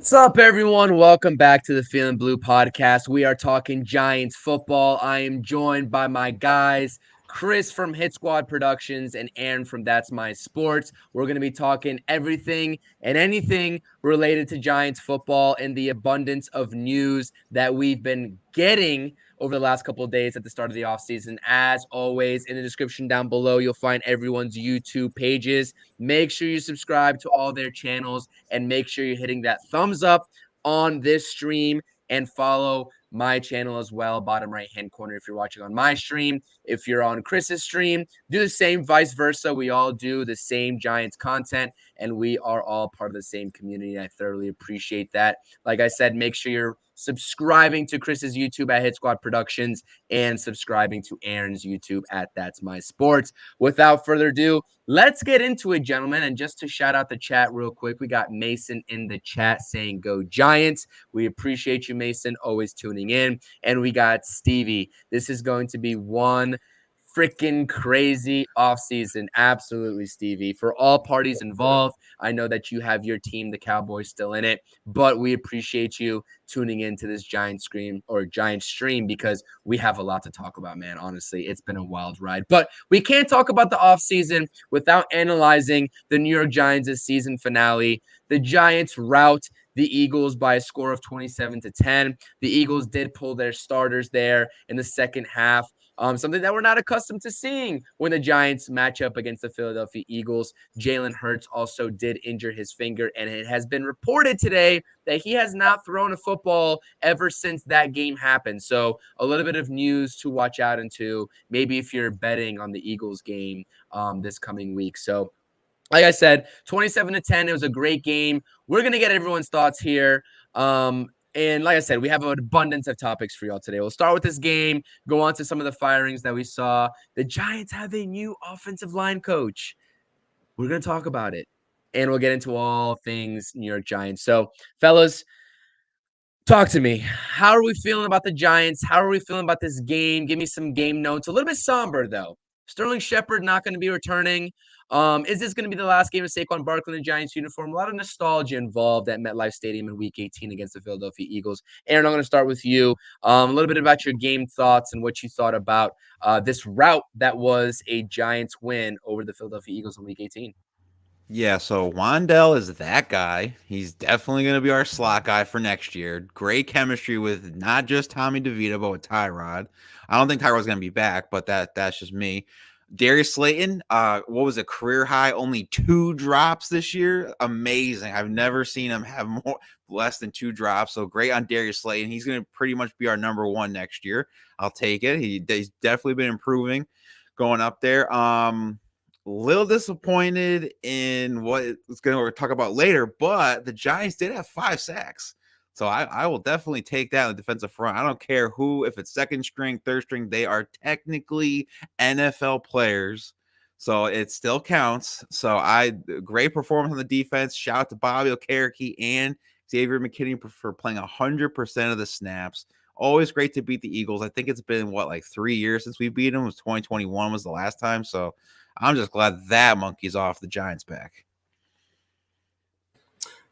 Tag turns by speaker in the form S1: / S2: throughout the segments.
S1: What's up, everyone? Welcome back to the Feeling Blue podcast. We are talking Giants football. I am joined by my guys, Chris from Hit Squad Productions and Aaron from That's My Sports. We're going to be talking everything and anything related to Giants football and the abundance of news that we've been getting over the last couple of days at the start of the offseason. As always, in the description down below, you'll find everyone's YouTube pages. Make sure you subscribe to all their channels and make sure you're hitting that thumbs up on this stream and follow my channel as well, bottom right hand corner if you're watching on my stream. If you're on Chris's stream, do the same, vice versa. We all do the same Giants content and we are all part of the same community. I thoroughly appreciate that. Like I said, make sure you're subscribing to Chris's YouTube at Hit Squad Productions and subscribing to Aaron's YouTube at That's My Sports. Without further ado, let's get into it, gentlemen. And just to shout out the chat real quick, we got Mason in the chat saying go Giants. We appreciate you, Mason, always tuning in. And we got Stevie. This is going to be one freaking crazy offseason. Absolutely, Stevie. For all parties involved, I know that you have your team, the Cowboys, still in it, but we appreciate you tuning into this Giant stream because we have a lot to talk about, man. Honestly, it's been a wild ride. But we can't talk about the offseason without analyzing the New York Giants' season finale. The Giants rout the Eagles by a score of 27-10. The Eagles did pull their starters there in the second half. Something that we're not accustomed to seeing when the Giants match up against the Philadelphia Eagles. Jalen Hurts also did injure his finger, and it has been reported today that he has not thrown a football ever since that game happened. So a little bit of news to watch out into, maybe if you're betting on the Eagles game this coming week. So like I said, 27-10. It was a great game. We're going to get everyone's thoughts here. And like I said, we have an abundance of topics for y'all today. We'll start with this game, go on to some of the firings that we saw. The Giants have a new offensive line coach. We're going to talk about it. And we'll get into all things New York Giants. So, fellas, talk to me. How are we feeling about the Giants? How are we feeling about this game? Give me some game notes. A little bit somber, though. Sterling Shepard not going to be returning. Is this going to be the last game of Saquon Barkley in the Giants uniform? A lot of nostalgia involved at MetLife Stadium in Week 18 against the Philadelphia Eagles. Aaron, I'm going to start with you. A little bit about your game thoughts and what you thought about this route that was a Giants win over the Philadelphia Eagles in Week 18.
S2: Yeah, so Wandell is that guy. He's definitely going to be our slot guy for next year. Great chemistry with not just Tommy DeVito, but with Tyrod. I don't think Tyrod's going to be back, but that's just me. Darius Slayton, what was a career high? Only 2 drops this year. Amazing. I've never seen him have less than 2 drops. So great on Darius Slayton. He's going to pretty much be our number 1 next year. I'll take it. He's definitely been improving going up there. Little disappointed in what it's going to talk about later, but the Giants did have 5 sacks. So I will definitely take that on the defensive front. I don't care who, if it's second string, third string, they are technically NFL players. So it still counts. So great performance on the defense. Shout out to Bobby Okereke and Xavier McKinney for playing 100% of the snaps. Always great to beat the Eagles. I think it's been, 3 years since we beat them. It was 2021 was the last time. So I'm just glad that monkey's off the Giants' back.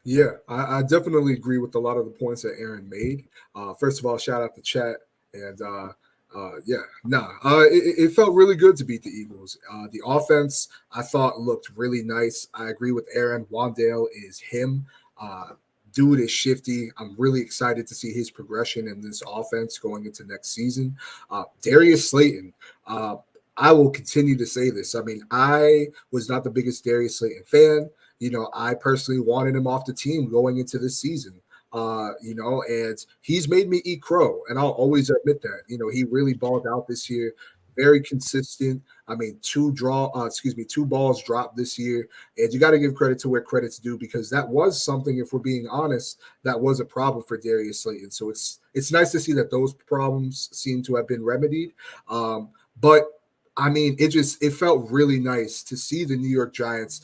S3: Yeah, I definitely agree with a lot of the points that Aaron made. First of all, shout out to chat. And it felt really good to beat the Eagles. The offense, I thought, looked really nice. I agree with Aaron. Wandale is him. Dude is shifty. I'm really excited to see his progression in this offense going into next season. Darius Slayton, I will continue to say this. I mean, I was not the biggest Darius Slayton fan. I personally wanted him off the team going into this season. And he's made me eat crow, and I'll always admit that. He really balled out this year, very consistent. I mean, 2 balls dropped this year, and you got to give credit to where credit's due because that was something, if we're being honest, that was a problem for Darius Slayton. So it's nice to see that those problems seem to have been remedied. But I mean, it felt really nice to see the New York Giants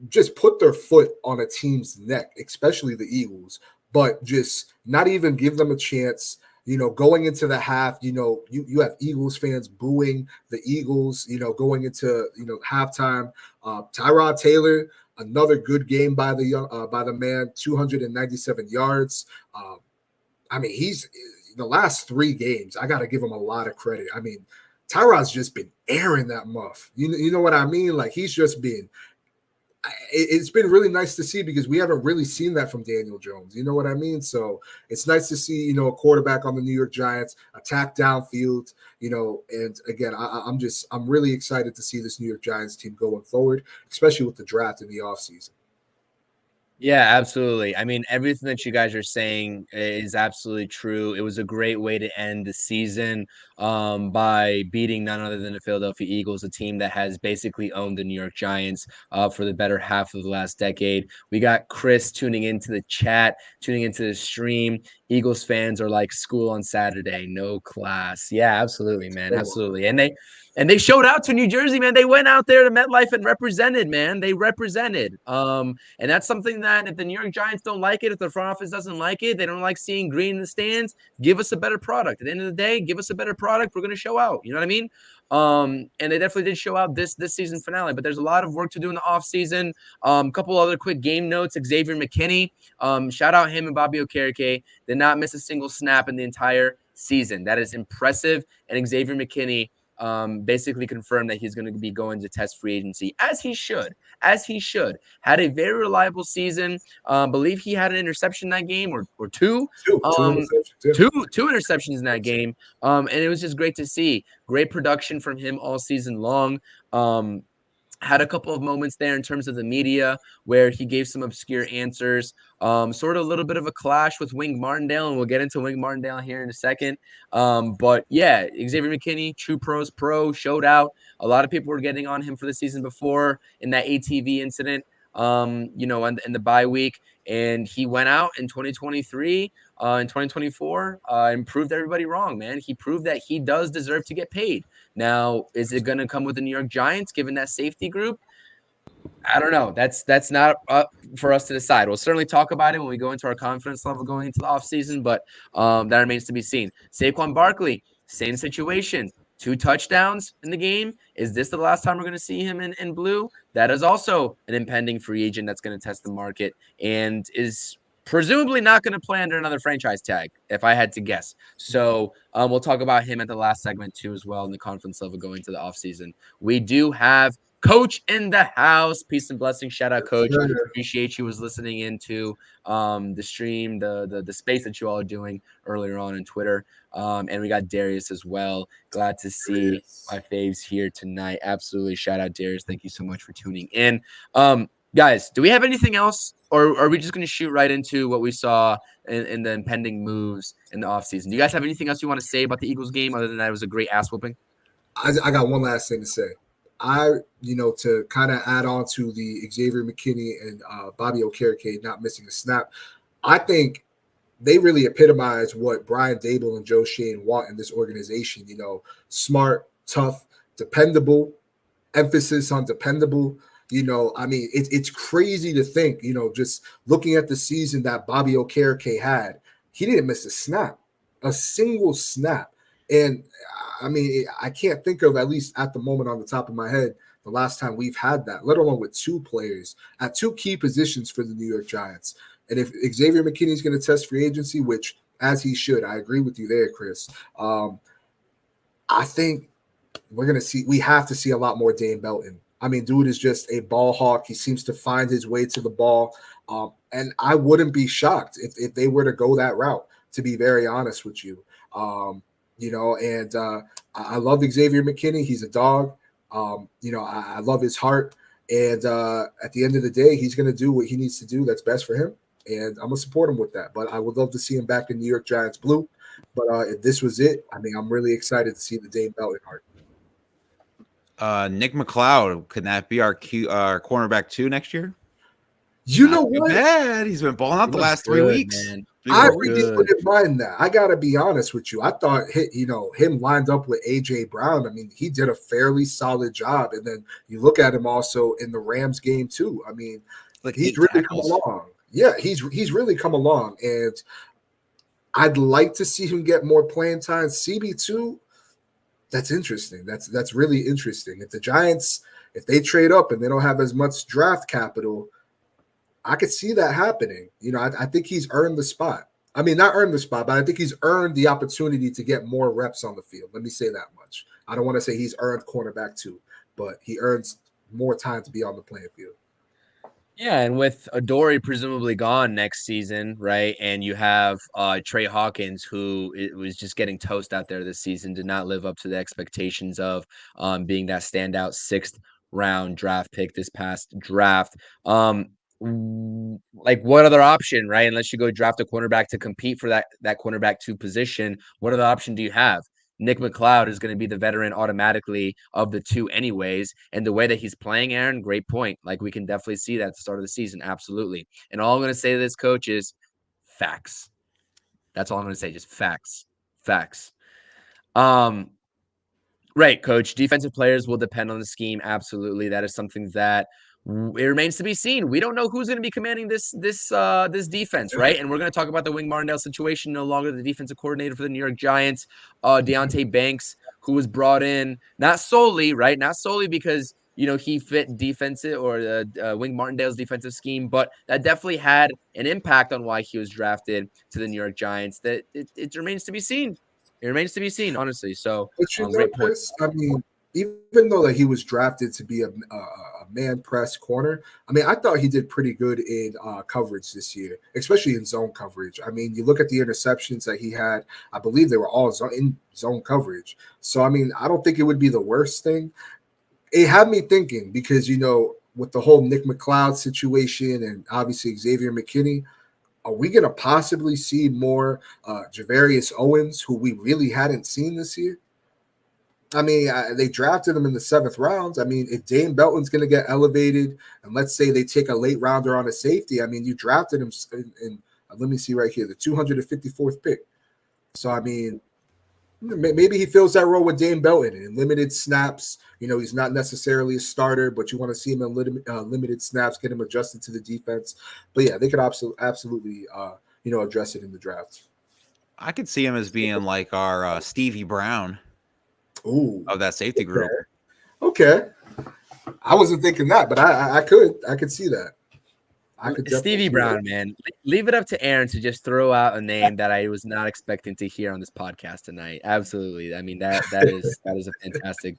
S3: just put their foot on a team's neck, especially the Eagles, but just not even give them a chance. Going into the half, you have Eagles fans booing the Eagles, going into, halftime. Tyrod Taylor, Another good game by the man, 297 yards. I mean, he's the last 3 games. I got to give him a lot of credit. I mean, Tyrod's just been airing that muff. You know what I mean? Like he's just been. It's been really nice to see because we haven't really seen that from Daniel Jones. You know what I mean? So it's nice to see, a quarterback on the New York Giants attack downfield, and again, I'm really excited to see this New York Giants team going forward, especially with the draft in the offseason.
S1: Yeah, absolutely. I mean, everything that you guys are saying is absolutely true. It was a great way to end the season by beating none other than the Philadelphia Eagles, a team that has basically owned the New York Giants for the better half of the last decade. We got Chris tuning into the chat, tuning into the stream. Eagles fans are like school on Saturday, no class. Yeah, absolutely, man. Absolutely. And they showed out to New Jersey, man. They went out there to MetLife and represented, man. They represented. And that's something that if the New York Giants don't like it, if the front office doesn't like it, they don't like seeing green in the stands, give us a better product. At the end of the day, give us a better product. We're going to show out. You know what I mean? And they definitely did show out this season finale, but there's a lot of work to do in the offseason. A couple other quick game notes. Xavier McKinney, shout out him and Bobby Okereke, did not miss a single snap in the entire season. That is impressive. And Xavier McKinney basically confirmed that he's going to be going to test free agency as he should. Had a very reliable season. Believe he had an interception that game or two. Two interceptions in that game. And it was just great to see. Great production from him all season long. Had a couple of moments there in terms of the media where he gave some obscure answers, sort of a little bit of a clash with Wink Martindale, and we'll get into Wink Martindale here in a second. But yeah, Xavier McKinney, true pros pro, showed out. A lot of people were getting on him for the season before in that ATV incident, in the bye week. And he went out in 2023, in 2024, and proved everybody wrong, man. He proved that he does deserve to get paid. Now, is it going to come with the New York Giants, given that safety group? I don't know. That's not up for us to decide. We'll certainly talk about it when we go into our confidence level going into the offseason, but that remains to be seen. Saquon Barkley, same situation. 2 touchdowns in the game. Is this the last time we're going to see him in blue? That is also an impending free agent that's going to test the market and is presumably not going to play under another franchise tag, if I had to guess. So we'll talk about him at the last segment too as well in the conference level going to the offseason. We do have Coach in the house. Peace and blessings. Shout out, Coach. Appreciate you was listening into the stream, the space that you all are doing earlier on Twitter. And we got Darius as well. Glad to see my faves here tonight. Absolutely. Shout out, Darius. Thank you so much for tuning in. Guys, do we have anything else, or are we just going to shoot right into what we saw in the impending moves in the offseason? Do you guys have anything else you want to say about the Eagles game other than that it was a great ass whooping?
S3: I got one last thing to say. To kind of add on to the Xavier McKinney and Bobby Okereke not missing a snap, I think they really epitomize what Brian Daboll and Joe Schoen want in this organization. Smart, tough, dependable, emphasis on dependable. It's crazy to think, just looking at the season that Bobby Okereke had, he didn't miss a single snap. And I can't think of, at least at the moment on the top of my head, the last time we've had that, let alone with 2 players at 2 key positions for the New York Giants. And if Xavier McKinney is going to test free agency, which as he should, I agree with you there, Chris. I think we have to see a lot more Dane Belton. Dude is just a ball hawk. He seems to find his way to the ball. And I wouldn't be shocked if they were to go that route, to be very honest with you. I love Xavier McKinney. He's a dog. I love his heart. And at the end of the day, he's going to do what he needs to do that's best for him. And I'm going to support him with that. But I would love to see him back in New York Giants blue. But if this was it, I'm really excited to see the Dane Belton heart.
S2: Nick McLeod, can that be our cornerback 2 next year?
S3: You know what?
S2: Bad. He's been balling out the last 3 weeks.
S3: Man. I really wouldn't mind that. I gotta be honest with you. I thought him lined up with AJ Brown. He did a fairly solid job. And then you look at him also in the Rams game too. He's really come along. Yeah, he's really come along. And I'd like to see him get more playing time. CB2, that's interesting. That's really interesting. If the Giants If they trade up and they don't have as much draft capital, I could see that happening. I think he's earned the spot. I mean, not earned the spot, but I think he's earned the opportunity to get more reps on the field. Let me say that much. I don't want to say he's earned cornerback too, but he earns more time to be on the playing field.
S1: Yeah, and with Adoree presumably gone next season, right? And you have Trey Hawkins, who was just getting toast out there this season, did not live up to the expectations of being that standout 6th-round draft pick this past draft. Like what other option, right? Unless you go draft a cornerback to compete for that cornerback 2 position, what other option do you have? Nick McLeod is going to be the veteran automatically of the 2 anyways. And the way that he's playing, Aaron, great point. Like we can definitely see that at the start of the season. Absolutely. And all I'm going to say to this, coach, is facts. That's all I'm going to say. Just facts. Facts. Right, coach. Defensive players will depend on the scheme. Absolutely. That is something that it remains to be seen. We don't know who's going to be commanding this defense, right? And we're going to talk about the Wing Martindale situation. No longer the defensive coordinator for the New York Giants. Deontay Banks, who was brought in not solely because he fit defensive or Wing Martindale's defensive scheme, but that definitely had an impact on why he was drafted to the New York Giants. That it remains to be seen. It remains to be seen, honestly. So,
S3: But
S1: great point.
S3: Chris, I mean, even though he was drafted to be a man press corner, I mean, I thought he did pretty good in coverage this year, especially in zone coverage. I mean, you look at the interceptions that he had, I believe they were all in zone coverage. So, I mean, I don't think it would be the worst thing. It had me thinking because, with the whole Nick McLeod situation and obviously Xavier McKinney, are we going to possibly see more Javarius Owens, who we really hadn't seen this year? I mean, they drafted him in the 7th round. I mean, if Dane Belton's going to get elevated, and let's say they take a late rounder on a safety, I mean, you drafted him in let me see right here, the 254th pick. So, I mean, maybe he fills that role with Dane Belton in limited snaps. He's not necessarily a starter, but you want to see him in limited snaps, get him adjusted to the defense. But yeah, they could absolutely address it in the draft.
S2: I could see him as being like our Stevie Brown of that safety group.
S3: Okay. I wasn't thinking that, but I could see that.
S1: Stevie Brown, man. Leave it up to Aaron to just throw out a name that I was not expecting to hear on this podcast tonight. Absolutely. I mean, that is a fantastic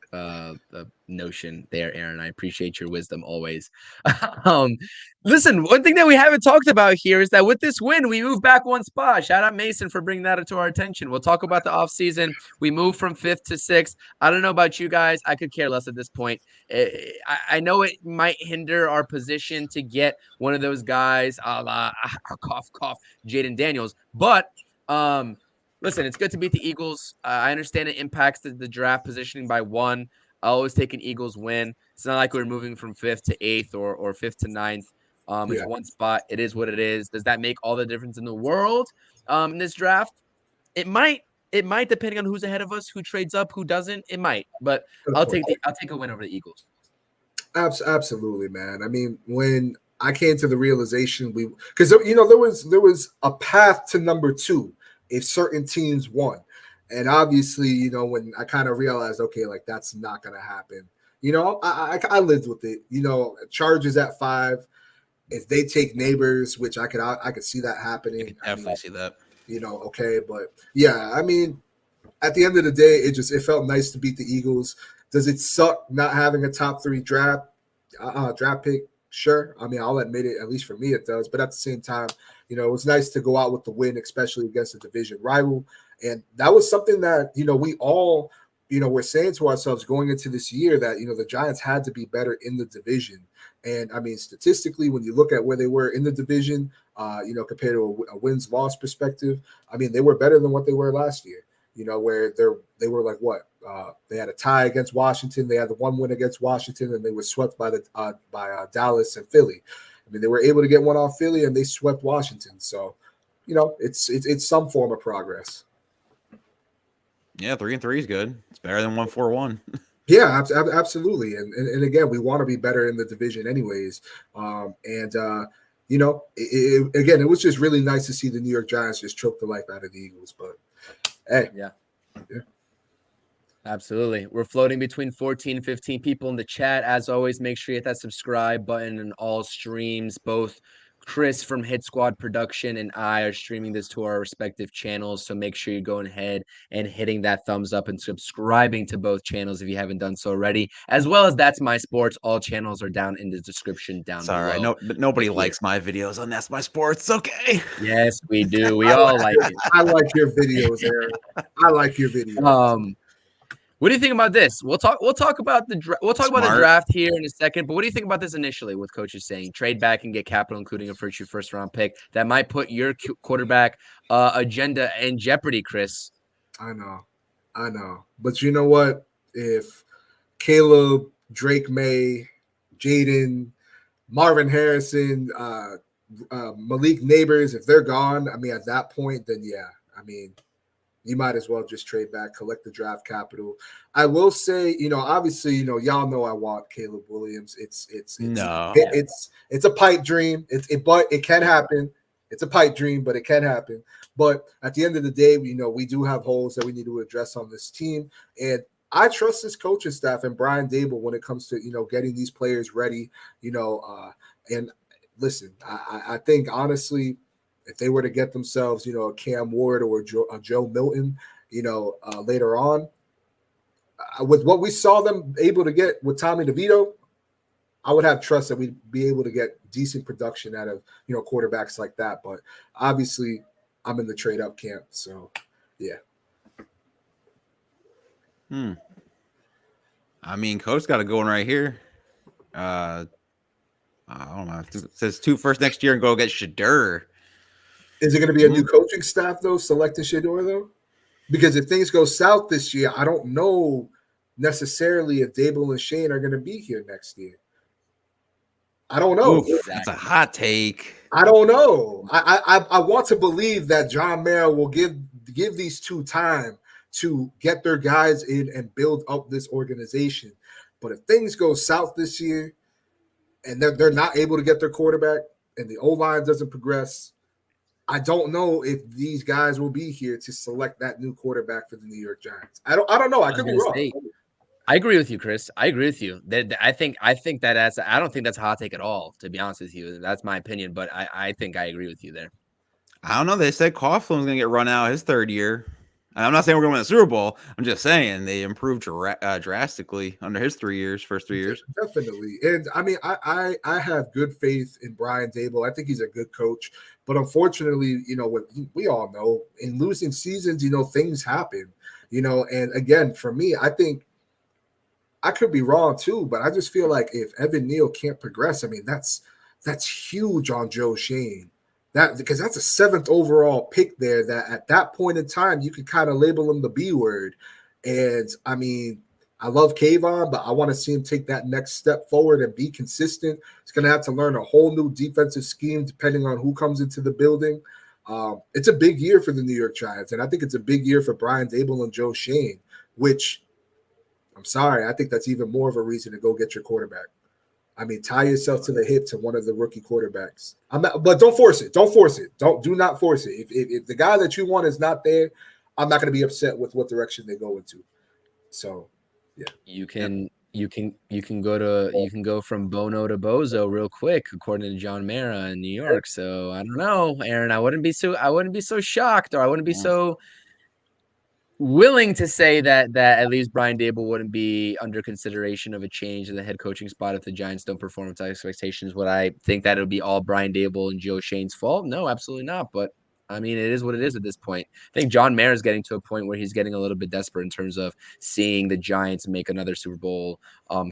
S1: notion there, Aaron. I appreciate your wisdom always. Listen, one thing that we haven't talked about here is that with this win, we move back one spot. Shout out Mason for bringing that to our attention. We'll talk about the offseason. We moved from 5th to 6th. I don't know about you guys. I could care less at this point. I know it might hinder our position to get one of those guys, a la cough, Jaden Daniels. But listen, it's good to beat the Eagles. I understand it impacts the draft positioning by 1. I always take an Eagles win. It's not like we're moving from 5th to 8th or 5th to 9th. It's one spot. It is what it is. Does that make all the difference in the world in this draft? It might, depending on who's ahead of us, who trades up, who doesn't. It might, but I'll take a win over the Eagles.
S3: Absolutely, man. I mean, when I came to the realization because there was a path to number 2 if certain teams won, and obviously when I kind of realized, okay, like that's not gonna happen. I lived with it. Chargers at 5. If they take Neighbors, which I could see that happening.
S2: I could definitely see that.
S3: Okay, but yeah, I mean, at the end of the day, it felt nice to beat the Eagles. Does it suck not having a top 3 draft pick? Sure. I mean, I'll admit it. At least for me, it does. But at the same time, it was nice to go out with the win, especially against a division rival. And that was something that we all we're saying to ourselves going into this year that the Giants had to be better in the division. And I mean, statistically, when you look at where they were in the division, compared to a wins-loss perspective, I mean, they were better than what they were last year. Where they were like what? They had a tie against Washington. They had the 1 win against Washington, and they were swept by Dallas and Philly. I mean, they were able to get one off Philly, and they swept Washington. So, it's some form of progress.
S2: Yeah, 3-3 is good. It's better than 1-4-1.
S3: Yeah, absolutely. And again, we want to be better in the division anyways. Again, it was just really nice to see the New York Giants just choke the life out of the Eagles. But hey,
S1: yeah. Absolutely. We're floating between 14 and 15 people in the chat. As always, make sure you hit that subscribe button in all streams. Both Chris from Hit Squad Production and I are streaming this to our respective channels. So make sure you're going ahead and hitting that thumbs up and subscribing to both channels if you haven't done so already. As well as That's My Sports. All channels are down in the description down
S2: Sorry,
S1: below.
S2: no, nobody likes my videos on That's My Sports. Okay.
S1: Yes, we do. We all like it.
S3: I like your videos, Aaron. I like your videos.
S1: What do you think about this? We'll talk about the draft here in a second, but what do you think about this initially with coaches saying trade back and get capital, including a first round pick that might put your quarterback agenda in jeopardy, Chris?
S3: I know. But you know what? If Caleb, Drake May, Jaden, Marvin Harrison, Malik Neighbors, if they're gone, I mean, at that point, then yeah, I mean, you might as well just trade back, collect the draft capital. I will say, obviously, y'all know I want Caleb Williams. It's a pipe dream. But it can happen. It's a pipe dream, but it can happen. But at the end of the day, we do have holes that we need to address on this team, and I trust this coaching staff and Brian Dable when it comes to getting these players ready. And listen, I think honestly, if they were to get themselves, a Cam Ward or a Joe Milton, later on, with what we saw them able to get with Tommy DeVito, I would have trust that we'd be able to get decent production out of, quarterbacks like that. But obviously, I'm in the trade up camp. So, yeah.
S2: I mean, coach got a going right here. I don't know. It says 2 first next year and go get Shadur.
S3: Is it going to be a new coaching staff, though, selecting Shedeur, though? Because if things go south this year, I don't know necessarily if Dable and Shane are going to be here next year. I don't know.
S2: Oof, that's a hot take.
S3: I don't know. I want to believe that John Mara will give these two time to get their guys in and build up this organization. But if things go south this year and they're not able to get their quarterback and the O-line doesn't progress, I don't know if these guys will be here to select that new quarterback for the New York Giants. I don't know. I could be wrong.
S1: I agree with you, Chris. I agree with you. I think that I don't think that's a hot take at all, to be honest with you. That's my opinion, but I think I agree with you there.
S2: I don't know. They said Coughlin's going to get run out his third year. I'm not saying we're going to win the Super Bowl. I'm just saying they improved drastically under his first 3 years.
S3: Definitely. And I mean, I have good faith in Brian Dable. I think he's a good coach. But unfortunately, we all know in losing seasons, things happen, and again, for me, I think I could be wrong too, but I just feel like if Evan Neal can't progress, I mean, that's huge on Joe Shane. Because that's a 7th overall pick there that at that point in time, you could kind of label him the B word. And I mean, I love Kayvon, but I want to see him take that next step forward and be consistent. He's going to have to learn a whole new defensive scheme depending on who comes into the building. It's a big year for the New York Giants, and I think it's a big year for Brian Dable and Joe Shane, which I'm sorry, I think that's even more of a reason to go get your quarterback. I mean, tie yourself to the hip to one of the rookie quarterbacks. But don't force it. Do not force it. If the guy that you want is not there, I'm not going to be upset with what direction they go into. So, yeah.
S1: You can go from Bono to Bozo real quick, according to John Mara in New York. So I don't know, Aaron. I wouldn't be so shocked, or I wouldn't be so willing to say that at least Brian Dable wouldn't be under consideration of a change in the head coaching spot if the Giants don't perform to expectations. Would I think that it would be all Brian Dable and Joe Shane's fault? No, absolutely not. But I mean, it is what it is at this point. I think John Mara is getting to a point where he's getting a little bit desperate in terms of seeing the Giants make another Super Bowl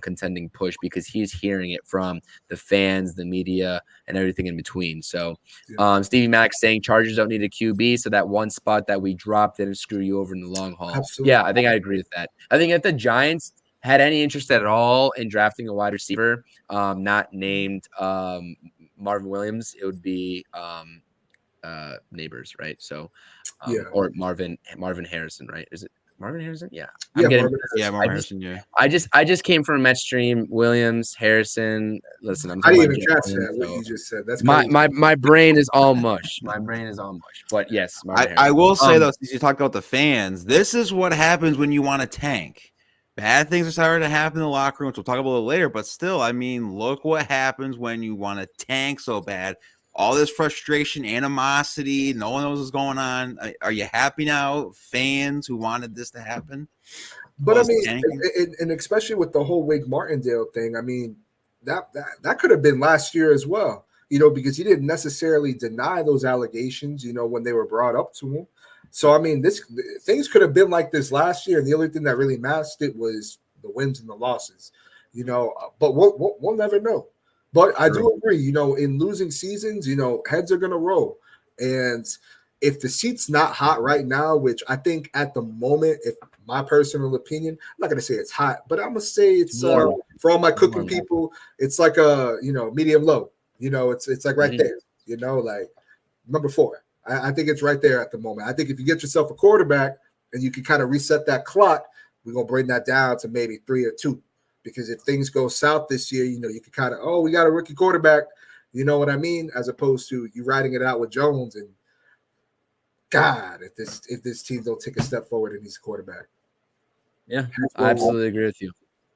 S1: contending push, because he's hearing it from the fans, the media, and everything in between. So Stevie Mack saying Chargers don't need a QB, so that one spot that we dropped didn't screw you over in the long haul.
S3: Absolutely.
S1: Yeah, I think I agree with that. I think if the Giants had any interest at all in drafting a wide receiver, not named Marvin Williams, it would be Neighbors, right? So or Marvin Harrison, right? Is it Marvin Harrison. Yeah,
S3: Yeah,
S1: I'm getting.
S3: Marvin
S2: Yeah,
S3: Harrison.
S2: Marvin Harrison. Yeah.
S1: I just came from a Mets stream. Williams, Harrison. Listen, I'm
S3: I
S1: talking
S3: didn't
S1: about
S3: even
S1: Jim
S3: catch
S1: Williams,
S3: that. What
S1: so
S3: you just said. That's
S1: my
S3: crazy.
S1: my brain is all mush. My brain is all mush. But yes, Marvin
S2: I
S1: Harrison.
S2: will say though, since you talked about the fans, this is what happens when you want to tank. Bad things are starting to happen in the locker room, which we'll talk about it later. But still, I mean, look what happens when you want to tank so bad. All this frustration, animosity, no one knows what's going on. Are you happy now, fans who wanted this to happen?
S3: But I
S2: Us
S3: mean,
S2: tanking?
S3: and especially with the whole Wake Martindale thing, I mean, that could have been last year as well, because he didn't necessarily deny those allegations, when they were brought up to him. So I mean, this things could have been like this last year, and the only thing that really masked it was the wins and the losses, But we'll never know. But I do agree, in losing seasons, heads are gonna roll, and if the seat's not hot right now, which I think at the moment, if my personal opinion, I'm not gonna say it's hot, but I'm gonna say it's for all my cooking people, it's like a medium low. It's like right there. Like number 4. I think it's right there at the moment. I think if you get yourself a quarterback and you can kind of reset that clock, we're gonna bring that down to maybe 3 or 2. Because if things go south this year, you can kind of, we got a rookie quarterback, you know what I mean? As opposed to you riding it out with Jones and God, if this team don't take a step forward in his quarterback.
S1: Yeah, I absolutely agree with you.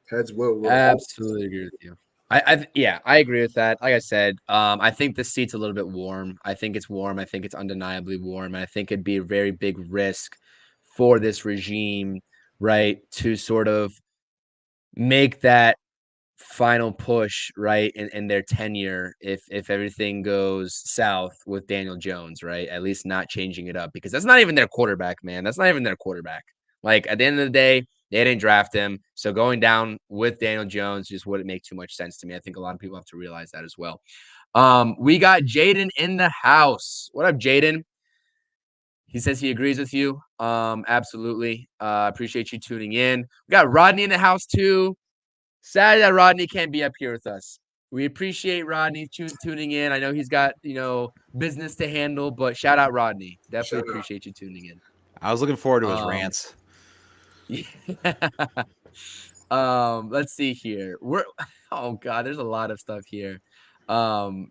S3: Heads will roll.
S1: Absolutely agree with you. I agree with that. Like I said, I think the seat's a little bit warm. I think it's warm. I think it's undeniably warm. And I think it'd be a very big risk for this regime, right, to sort of make that final push, right, in their tenure if everything goes south with Daniel Jones, right? At least not changing it up because that's not even their quarterback, man. That's not even their quarterback. Like at the end of the day, they didn't draft him. So going down with Daniel Jones just wouldn't make too much sense to me. I think a lot of people have to realize that as well. We got Jaden in the house. What up, Jaden? He says he agrees with you. Absolutely. Appreciate you tuning in. We got Rodney in the house too. Sad that Rodney can't be up here with us. We appreciate Rodney tuning in. I know he's got, business to handle, but shout out Rodney. Definitely appreciate you tuning in.
S2: I was looking forward to his rants.
S1: Yeah. Let's see here. Oh God, there's a lot of stuff here. Danny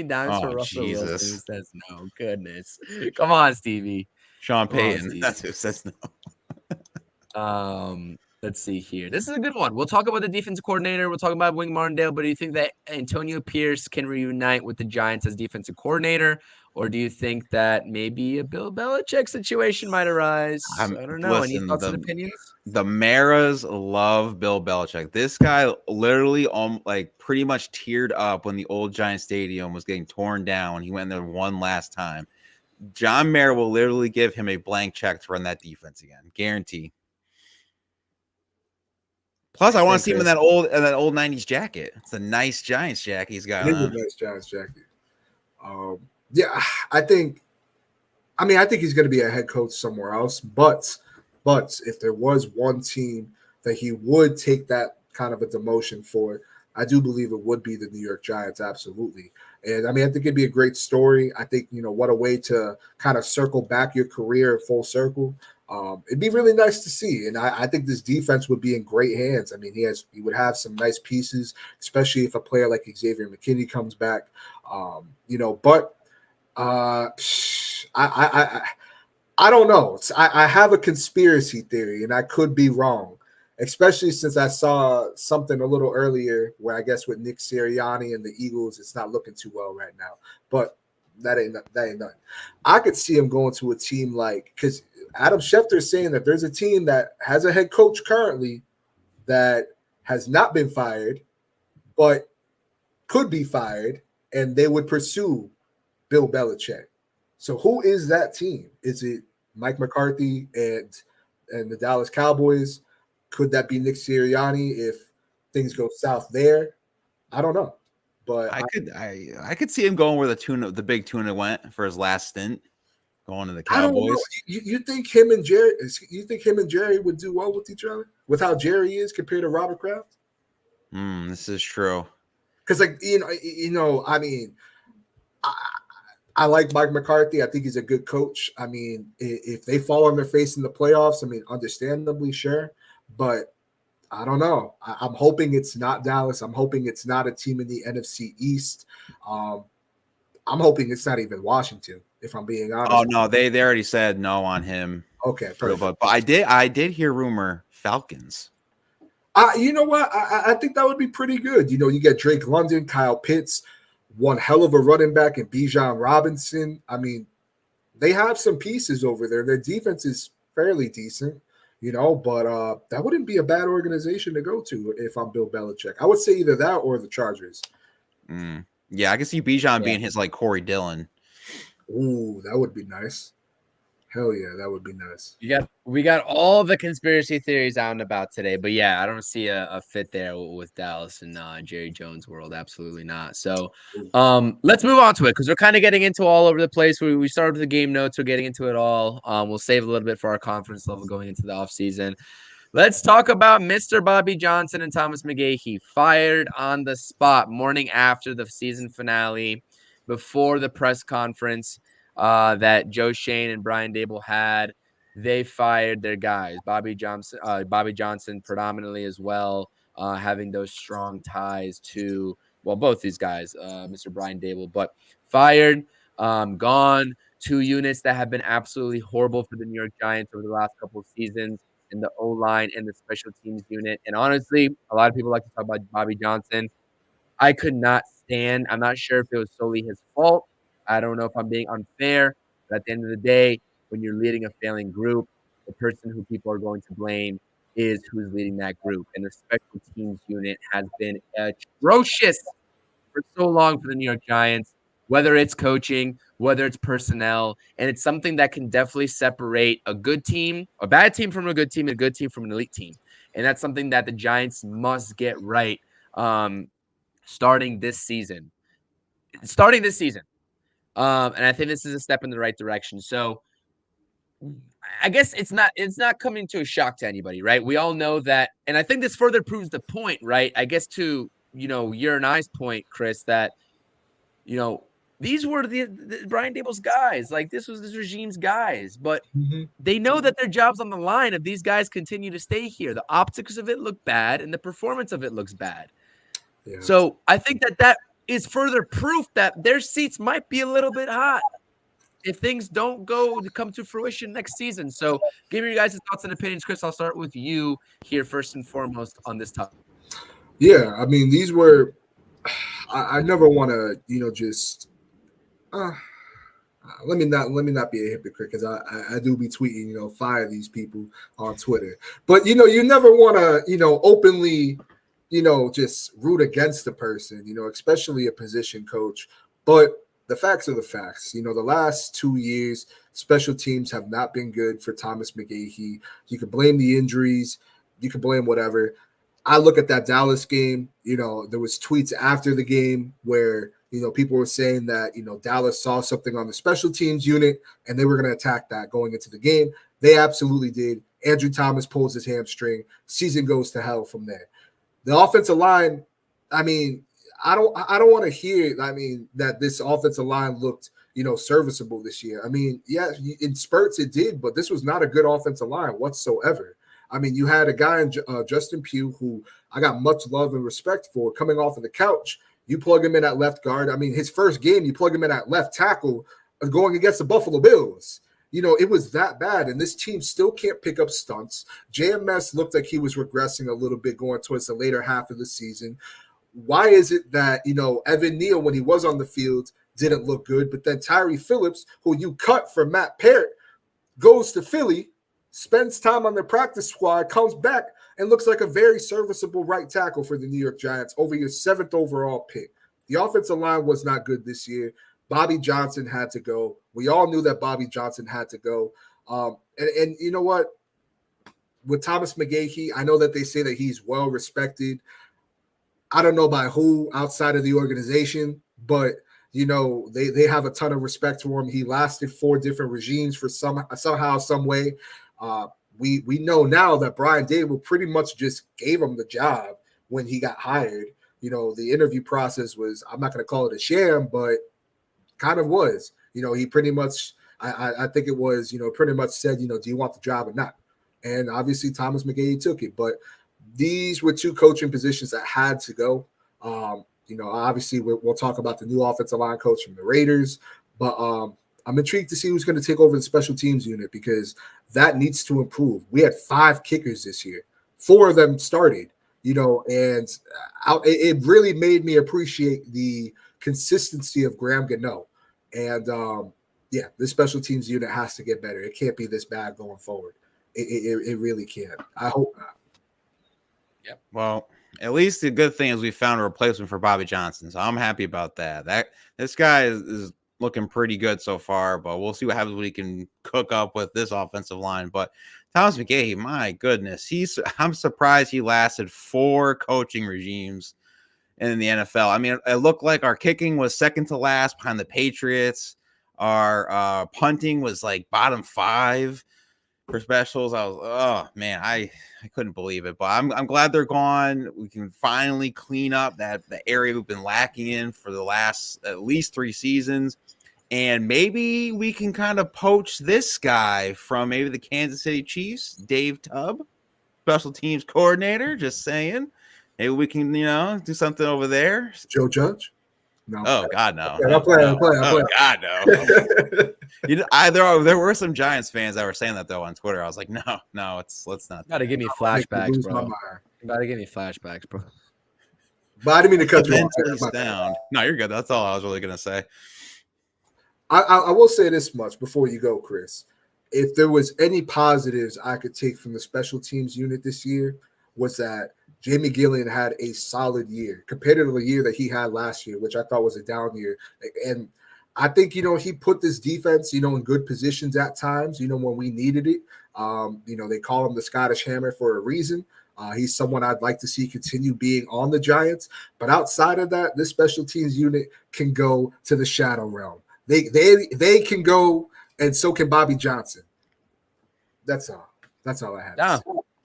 S1: Dimes for Russell Wilson who says no. Goodness. Come on, Stevie.
S2: Sean Payton. That's who says
S1: no. Let's see here. This is a good one. We'll talk about the defensive coordinator. We'll talk about Wink Martindale. But do you think that Antonio Pierce can reunite with the Giants as defensive coordinator? Or do you think that maybe a Bill Belichick situation might arise? I don't know. Any thoughts and opinions?
S2: The Maras love Bill Belichick. This guy literally pretty much teared up when the old Giant Stadium was getting torn down when he went there one last time. John Mara will literally give him a blank check to run that defense again. Guarantee. Plus, I want to see him in that old 90s jacket. It's a nice Giants jacket he's got.
S3: It is a nice Giants jacket. Yeah, I think he's going to be a head coach somewhere else. But if there was one team that he would take that kind of a demotion for, I do believe it would be the New York Giants. Absolutely. And I think it'd be a great story. I think, what a way to kind of circle back your career full circle. It'd be really nice to see. And I think this defense would be in great hands. He would have some nice pieces, especially if a player like Xavier McKinney comes back. But I don't know. I have a conspiracy theory, and I could be wrong, especially since I saw something a little earlier where I guess with Nick Sirianni and the Eagles, it's not looking too well right now. But that ain't nothing. I could see him going to a team because Adam Schefter is saying that there's a team that has a head coach currently that has not been fired, but could be fired, and they would pursue Bill Belichick. So who is that team? Is it Mike McCarthy and the Dallas Cowboys? Could that be Nick Sirianni if things go south there? I don't know. But
S2: I could see him going where the big tuna went for his last stint, going to the Cowboys.
S3: I don't know. You think him and Jerry? You think him and Jerry would do well with each other? With how Jerry is compared to Robert Kraft?
S2: This is true.
S3: Because I I like Mike McCarthy. I think he's a good coach. I mean, if they fall on their face in the playoffs, I mean, understandably, sure. But I don't know. I'm hoping it's not Dallas. I'm hoping it's not a team in the NFC East. Um, I'm hoping it's not even Washington, if I'm being honest.
S2: Oh no, they already said no on him.
S3: Okay, perfect.
S2: But I did hear rumor Falcons.
S3: You know what? I think that would be pretty good. You get Drake London, Kyle Pitts, one hell of a running back, and Bijan Robinson. I mean, they have some pieces over there. Their defense is fairly decent, but that wouldn't be a bad organization to go to if I'm Bill Belichick. I would say either that or the Chargers.
S2: Yeah, I can see Bijan being his like Corey Dillon.
S3: Ooh, that would be nice. Hell yeah, that would be nice.
S1: We got all the conspiracy theories out and about today, but yeah, I don't see a fit there with Dallas and Jerry Jones' world. Absolutely not. So let's move on to it because we're kind of getting into all over the place. We started with the game notes. We're getting into it all. We'll save a little bit for our confidence level going into the offseason. Let's talk about Mr. Bobby Johnson and Thomas McGaughey, fired on the spot morning after the season finale, before the press conference that Joe Shane and Brian Dable had. They fired their guys, Bobby Johnson predominantly as well, having those strong ties to, well, both these guys, Mr. Brian Dable, but fired, gone. 2 units that have been absolutely horrible for the New York Giants over the last couple of seasons, in the O-line and the special teams unit. And honestly, a lot of people like to talk about Bobby Johnson. I could not stand. I'm not sure if it was solely his fault. I don't know if I'm being unfair. But at the end of the day, when you're leading a failing group, the person who people are going to blame is who's leading that group. And the special teams unit has been atrocious for so long for the New York Giants, whether it's coaching, whether it's personnel. And it's something that can definitely separate a good team, a bad team from a good team, and a good team from an elite team. And that's something that the Giants must get right. Starting this season. And I think this is a step in the right direction. So I guess it's not coming to a shock to anybody, right? We all know that. And I think this further proves the point, right? I guess to, your and I's point, Chris, that, these were the Brian Dable's guys. Like, this was this regime's guys. But they know that their job's on the line if these guys continue to stay here. The optics of it look bad and the performance of it looks bad. Yeah. So I think that is further proof that their seats might be a little bit hot if things don't come to fruition next season. So give me your guys' thoughts and opinions. Chris, I'll start with you here first and foremost on this topic.
S3: Yeah, I mean, these were – I never want to, just let me not be a hypocrite because I do be tweeting, fire these people on Twitter. But, you never want to, openly – just root against the person, especially a position coach. But the facts are the facts. The last 2 years, special teams have not been good for Thomas McGaughey. You can blame the injuries. You can blame whatever. I look at that Dallas game, there was tweets after the game where, people were saying that, Dallas saw something on the special teams unit and they were going to attack that going into the game. They absolutely did. Andrew Thomas pulls his hamstring. Season goes to hell from there. The offensive line, I mean, I don't want to hear, that this offensive line looked, serviceable this year. I mean, yeah, in spurts it did, but this was not a good offensive line whatsoever. I mean, you had a guy in Justin Pugh who I got much love and respect for coming off of the couch. You plug him in at left guard. I mean, his first game, you plug him in at left tackle going against the Buffalo Bills. It was that bad, and this team still can't pick up stunts. JMS looked like he was regressing a little bit going towards the later half of the season. Why is it that, Evan Neal, when he was on the field, didn't look good, but then Tyree Phillips, who you cut for Matt Parrott, goes to Philly, spends time on the practice squad, comes back, and looks like a very serviceable right tackle for the New York Giants over your 7th overall pick. The offensive line was not good this year. Bobby Johnson had to go. We all knew that Bobby Johnson had to go. And you know what? With Thomas McGaughey, I know that they say that he's well respected. I don't know by who outside of the organization, but, they have a ton of respect for him. He lasted 4 different regimes for somehow, some way. We know now that Brian Dable pretty much just gave him the job when he got hired. The interview process was, I'm not going to call it a sham, but kind of was. He pretty much, I think it was, pretty much said, do you want the job or not? And obviously Thomas McGaughey took it, but these were two coaching positions that had to go. Obviously we'll talk about the new offensive line coach from the Raiders, but I'm intrigued to see who's going to take over the special teams unit because that needs to improve. We had 5 kickers this year, 4 of them started, and it really made me appreciate the consistency of Graham Gano. And this special teams unit has to get better. It can't be this bad going forward. It really can't. I hope not.
S2: Yep. Well, at least the good thing is we found a replacement for Bobby Johnson, so I'm happy about that. This guy is looking pretty good so far, but we'll see what happens when he can cook up with this offensive line. But Thomas McGaughey, my goodness, I'm surprised he lasted 4 coaching regimes in the NFL. I mean, it looked like our kicking was second to last behind the Patriots. Our punting was like bottom 5 for specials. Oh man, I couldn't believe it, but I'm glad they're gone. We can finally clean up the area we've been lacking in for the last at least 3 seasons. And maybe we can kind of poach this guy from maybe the Kansas City Chiefs, Dave Tubb, special teams coordinator. Just saying. Maybe we can, do something over there.
S3: Joe Judge? No.
S2: Oh God, no.
S3: I'm playing.
S2: Oh God, no. There were some Giants fans that were saying that though on Twitter. I was like, no, let's not.
S1: Gotta give me flashbacks, bro. Gotta give me flashbacks, bro.
S3: But I didn't mean to cut you off.
S2: Down. No, you're good. That's all I was really gonna say.
S3: I will say this much before you go, Chris. If there was any positives I could take from the special teams unit this year, was that Jamie Gillian had a solid year compared to the year that he had last year, which I thought was a down year. And I think, he put this defense, in good positions at times, when we needed it. They call him the Scottish Hammer for a reason. He's someone I'd like to see continue being on the Giants. But outside of that, this special teams unit can go to the shadow realm. They can go, and so can Bobby Johnson. That's all. That's all I have.
S1: Yeah.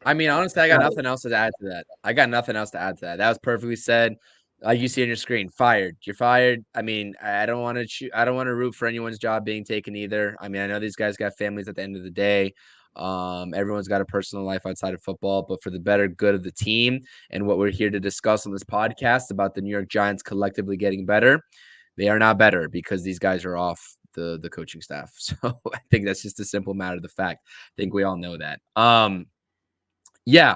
S1: I mean, honestly, I got nothing else to add to that. That was perfectly said. Like you see on your screen, fired. You're fired. I mean, I don't want to root for anyone's job being taken either. I mean, I know these guys got families at the end of the day. Everyone's got a personal life outside of football, but for the better good of the team and what we're here to discuss on this podcast about the New York Giants collectively getting better, they are not better because these guys are off the coaching staff. So I think that's just a simple matter of the fact. I think we all know that. Yeah.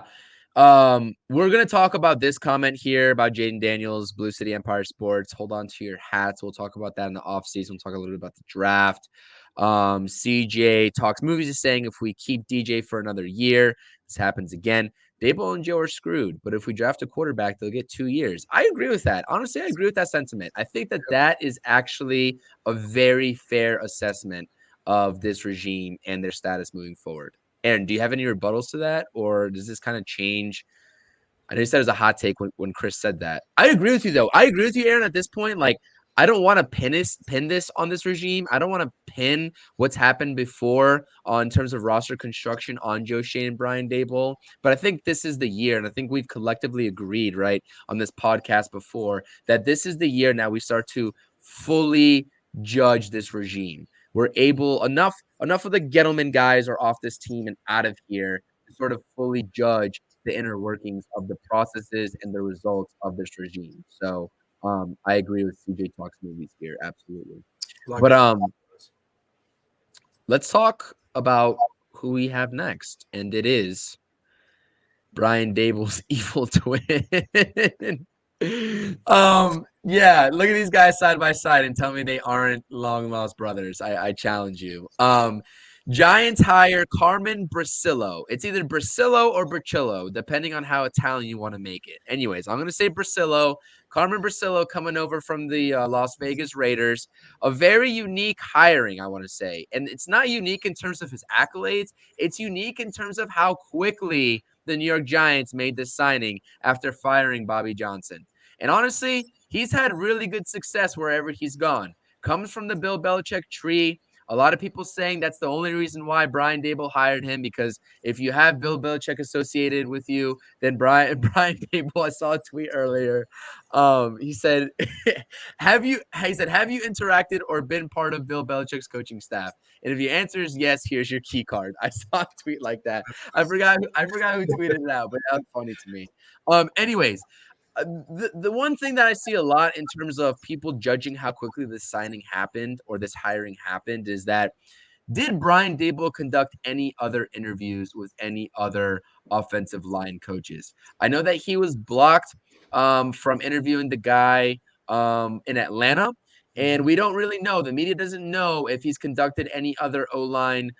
S1: We're going to talk about this comment here about Jaden Daniels, Blue City Empire Sports. Hold on to your hats. We'll talk about that in the offseason. We'll talk a little bit about the draft. CJ Talks Movies is saying if we keep DJ for another year, this happens again. Dable and Joe are screwed, but if we draft a quarterback, they'll get 2 years. I agree with that. Honestly, I agree with that sentiment. I think that is actually a very fair assessment of this regime and their status moving forward. Aaron, do you have any rebuttals to that, or does this kind of change? I know you said it was a hot take when Chris said that. I agree with you, though. I agree with you, Aaron, at this point. Like, I don't want to pin this on this regime. I don't want to pin what's happened before in terms of roster construction on Joe Schoen and Brian Daboll. But I think this is the year, and I think we've collectively agreed, right, on this podcast before, that this is the year now we start to fully judge this regime. We're able enough of the Gettleman guys are off this team and out of here to sort of fully judge the inner workings of the processes and the results of this regime. So I agree with CJ Talks Movies here, absolutely. But let's talk about who we have next, and it is Brian Daboll's evil twin. Yeah, look at these guys side by side and tell me they aren't long lost brothers. I challenge you. Giants hire Carmen Bricillo. It's either Bricillo or Bricillo, depending on how Italian you want to make it. Anyways, I'm going to say Bricillo. Carmen Bricillo coming over from the Las Vegas Raiders. A very unique hiring, I want to say. And it's not unique in terms of his accolades. It's unique in terms of how quickly the New York Giants made this signing after firing Bobby Johnson. And honestly, he's had really good success wherever he's gone. Comes from the Bill Belichick tree. A lot of people saying that's the only reason why Brian Daboll hired him, because if you have Bill Belichick associated with you, then Brian Daboll, I saw a tweet earlier. He said, have you interacted or been part of Bill Belichick's coaching staff? And if your answer is yes, here's your key card. I saw a tweet like that. I forgot who tweeted it out, but that was funny to me. Anyways, the one thing that I see a lot in terms of people judging how quickly this signing happened or this hiring happened is that, did Brian Daboll conduct any other interviews with any other offensive line coaches? I know that he was blocked from interviewing the guy in Atlanta, and we don't really know. The media doesn't know if he's conducted any other O-line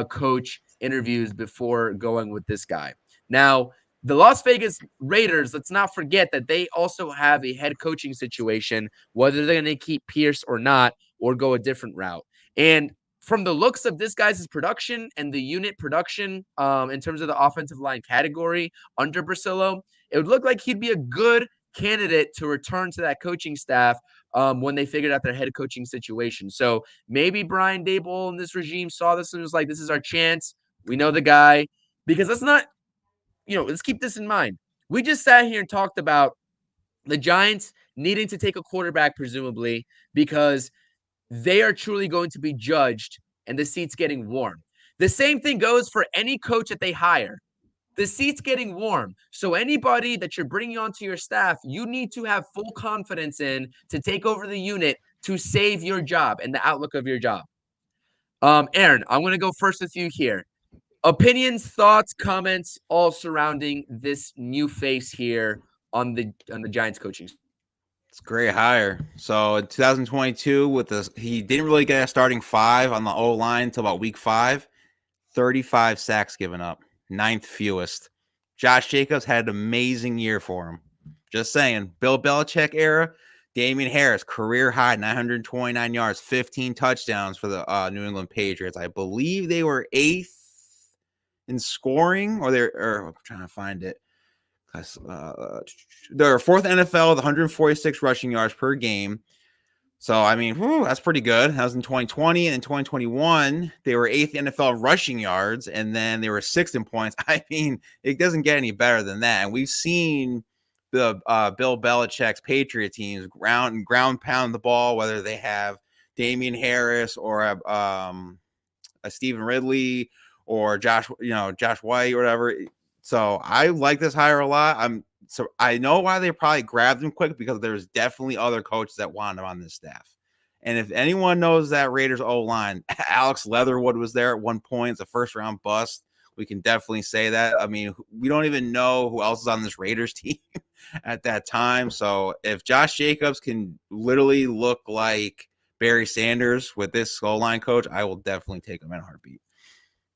S1: coach interviews before going with this guy. Now, the Las Vegas Raiders, let's not forget that they also have a head coaching situation, whether they're going to keep Pierce or not, or go a different route. And from the looks of this guy's production and the unit production in terms of the offensive line category under Bricillo, it would look like he'd be a good candidate to return to that coaching staff when they figured out their head coaching situation. So maybe Brian Daboll and this regime saw this and was like, this is our chance. We know the guy. Because let's keep this in mind. We just sat here and talked about the Giants needing to take a quarterback, presumably, because they are truly going to be judged and the seat's getting warm. The same thing goes for any coach that they hire. The seat's getting warm. So anybody that you're bringing onto your staff, you need to have full confidence in to take over the unit to save your job and the outlook of your job. Aaron, I'm going to go first with you here. Opinions, thoughts, comments, all surrounding this new face here on the Giants coaching.
S2: It's a great hire. So in 2022, he didn't really get a starting five on the O line until about week 5. 35 sacks given up, 9th fewest. Josh Jacobs had an amazing year for him. Just saying, Bill Belichick era. Damian Harris, career high, 929 yards, 15 touchdowns for the New England Patriots. I believe they were 8th in scoring, I'm trying to find it. They're 4th NFL with 146 rushing yards per game. So, I mean, that's pretty good. That was in 2020. And in 2021, they were 8th NFL rushing yards, and then they were 6th in points. I mean, it doesn't get any better than that. And we've seen the Bill Belichick's Patriot teams ground pound the ball, whether they have Damian Harris or a Stephen Ridley or Josh White or whatever. So I like this hire a lot. So I know why they probably grabbed him quick, because there's definitely other coaches that want him on this staff. And if anyone knows that Raiders O-line, Alex Leatherwood was there at one point. It's a first-round bust. We can definitely say that. I mean, we don't even know who else is on this Raiders team at that time. So if Josh Jacobs can literally look like Barry Sanders with this O-line coach, I will definitely take him in a heartbeat.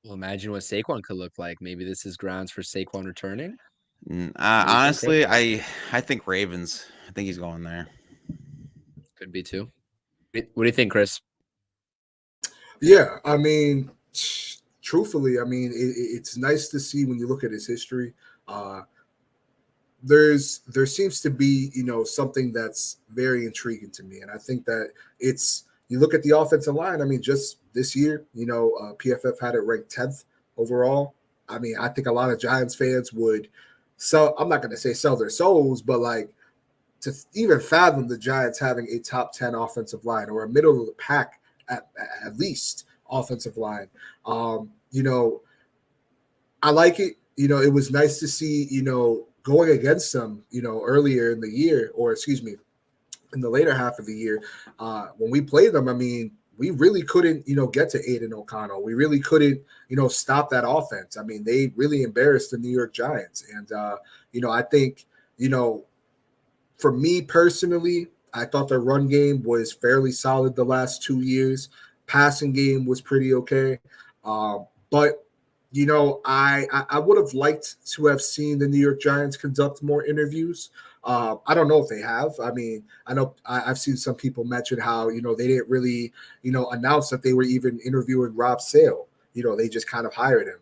S1: Well, imagine what Saquon could look like. Maybe this is grounds for Saquon returning.
S2: Honestly, I think Ravens. I think he's going there.
S1: Could be too. What do you think, Chris?
S3: Yeah, I mean, truthfully, I mean, it's nice to see when you look at his history. There seems to be, something that's very intriguing to me, and I think that you look at the offensive line. I mean, just this year, PFF had it ranked 10th overall. I mean, I think a lot of Giants fans would I'm not going to say sell their souls, but like to even fathom the Giants having a top 10 offensive line or a middle of the pack at least offensive line. I like it. It was nice to see, going against them, earlier in the year, or excuse me, in the later half of the year, when we played them. I mean, we really couldn't, get to Aiden O'Connell. We really couldn't, stop that offense. I mean, they really embarrassed the New York Giants. And, I think, for me personally, I thought their run game was fairly solid the last 2 years. Passing game was pretty okay. But, I would have liked to have seen the New York Giants conduct more interviews. I don't know if they have. I mean, I know I've seen some people mention how, they didn't really, announce that they were even interviewing Rob Sale. They just kind of hired him,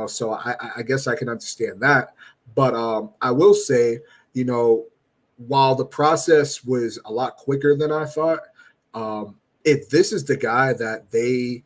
S3: so I guess I can understand that. But I will say, while the process was a lot quicker than I thought, if this is the guy that they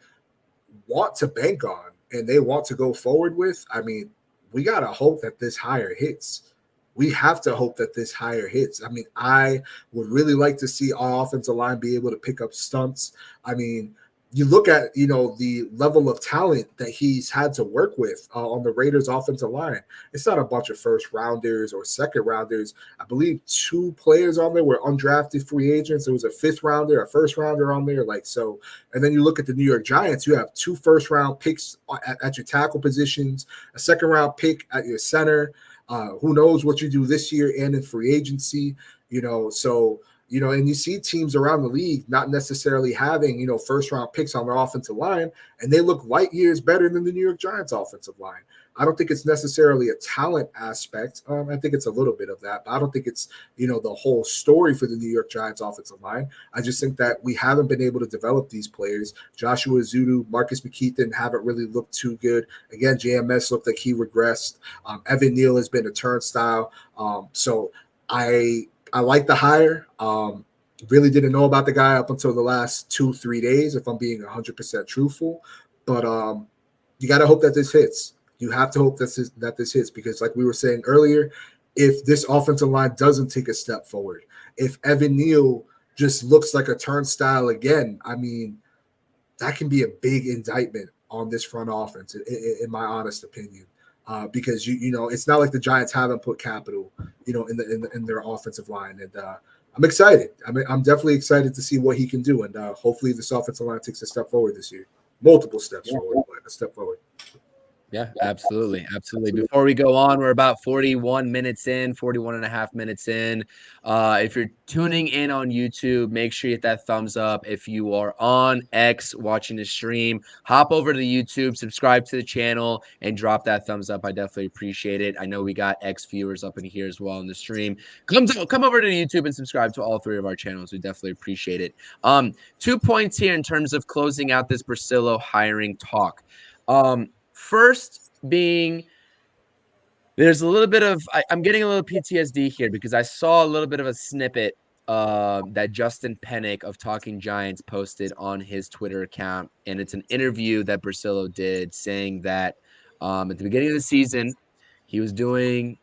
S3: want to bank on and they want to go forward with, I mean, we got to hope that this hire hits. We have to hope that this hire hits. I mean, I would really like to see our offensive line be able to pick up stunts. I mean, you look at, the level of talent that he's had to work with on the Raiders offensive line. It's not a bunch of first rounders or second rounders. I believe 2 players on there were undrafted free agents. There was a 5th rounder, a first rounder on there. And then you look at the New York Giants, you have 2 first round picks at your tackle positions, a second round pick at your center. Who knows what you do this year and in free agency, and you see teams around the league not necessarily having, first round picks on their offensive line, and they look light years better than the New York Giants offensive line. I don't think it's necessarily a talent aspect. I think it's a little bit of that, but I don't think it's, the whole story for the New York Giants offensive line. I just think that we haven't been able to develop these players. Joshua Zudu, Marcus McKeithen haven't really looked too good. Again, JMS looked like he regressed. Evan Neal has been a turnstile. So I like the hire. Really didn't know about the guy up until the last 2-3 days, if I'm being 100% truthful. But you got to hope that this hits. You have to hope that this hits, because like we were saying earlier, if this offensive line doesn't take a step forward, if Evan Neal just looks like a turnstile again, I mean, that can be a big indictment on this front offense, in my honest opinion. Because it's not like the Giants haven't put capital, in their offensive line, and I'm excited. I'm definitely excited to see what he can do, and hopefully this offensive line takes a step forward this year, multiple steps forward, but a step forward.
S1: Yeah, absolutely. Absolutely. Before we go on, we're about 41 minutes in, 41 and a half minutes in. If you're tuning in on YouTube, make sure you hit that thumbs up. If you are on X watching the stream, hop over to the YouTube, subscribe to the channel, and drop that thumbs up. I definitely appreciate it. I know we got X viewers up in here as well in the stream. Come over to YouTube and subscribe to all 3 of our channels. We definitely appreciate it. 2 points here in terms of closing out this Bricillo hiring talk. First being, there's a little bit of, I'm getting a little PTSD here, because I saw a little bit of a snippet that Justin Pennick of Talking Giants posted on his Twitter account. And it's an interview that Bricillo did, saying that at the beginning of the season, he was doing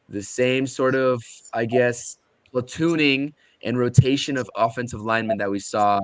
S1: the same sort of, I guess, platooning and rotation of offensive linemen that we saw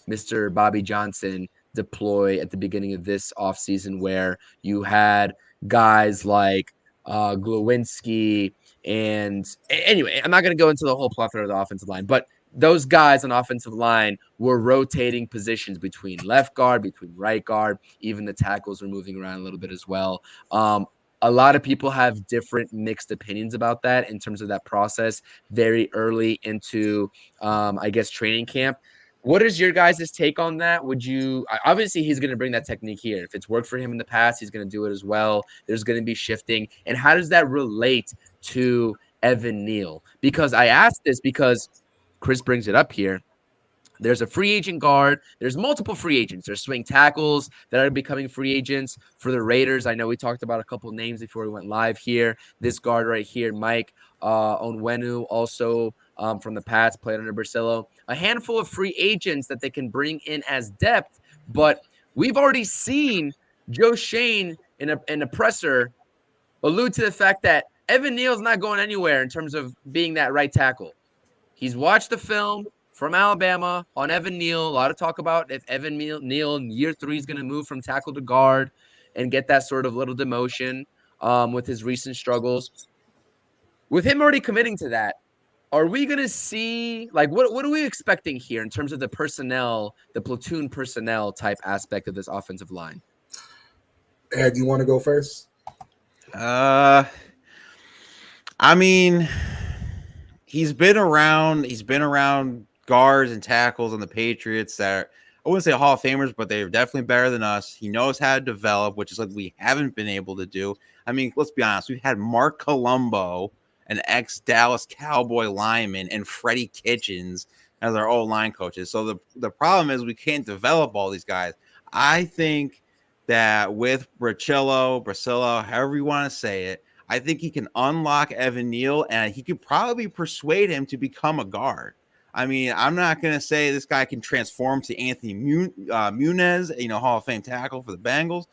S1: Mr. Bobby Johnson deploy at the beginning of this offseason, where you had guys like Glowinski. And anyway, I'm not going to go into the whole plethora of the offensive line, but those guys on offensive line were rotating positions between left guard, between right guard. Even the tackles were moving around a little bit as well. A lot of people have different mixed opinions about that in terms of that process very early into, I guess, training camp. What is your guys' take on that? Would you obviously he's going to bring that technique here. If it's worked for him in the past, he's going to do it as well. There's going to be shifting. And how does that relate to Evan Neal? Because I asked this because Chris brings it up here. There's a free agent guard. There's multiple free agents. There's swing tackles that are becoming free agents for the Raiders. I know we talked about a couple names before we went live here. This guard right here, Mike Onwenu, also from the Pats, played under Bricillo. A handful of free agents that they can bring in as depth. But we've already seen Joe Shane in a presser allude to the fact that Evan Neal's not going anywhere in terms of being that right tackle. He's watched the film from Alabama on Evan Neal. A lot of talk about if Evan Neal in year 3 is going to move from tackle to guard and get that sort of little demotion with his recent struggles. With him already committing to that, are we going to see, like, what are we expecting here in terms of the personnel, the platoon personnel type aspect of this offensive line?
S3: Ed, you want to go first?
S2: I mean, he's been around guards and tackles on the Patriots that are, I wouldn't say Hall of Famers, but they're definitely better than us. He knows how to develop, which is like we haven't been able to do. I mean, let's be honest. We've had Mark Colombo, an ex-Dallas Cowboy lineman, and Freddie Kitchens as our old line coaches. So the problem is we can't develop all these guys. I think that with Bricillo, however you want to say it, I think he can unlock Evan Neal, and he could probably persuade him to become a guard. I mean, I'm not going to say this guy can transform to Anthony Muniz, Hall of Fame tackle for the Bengals.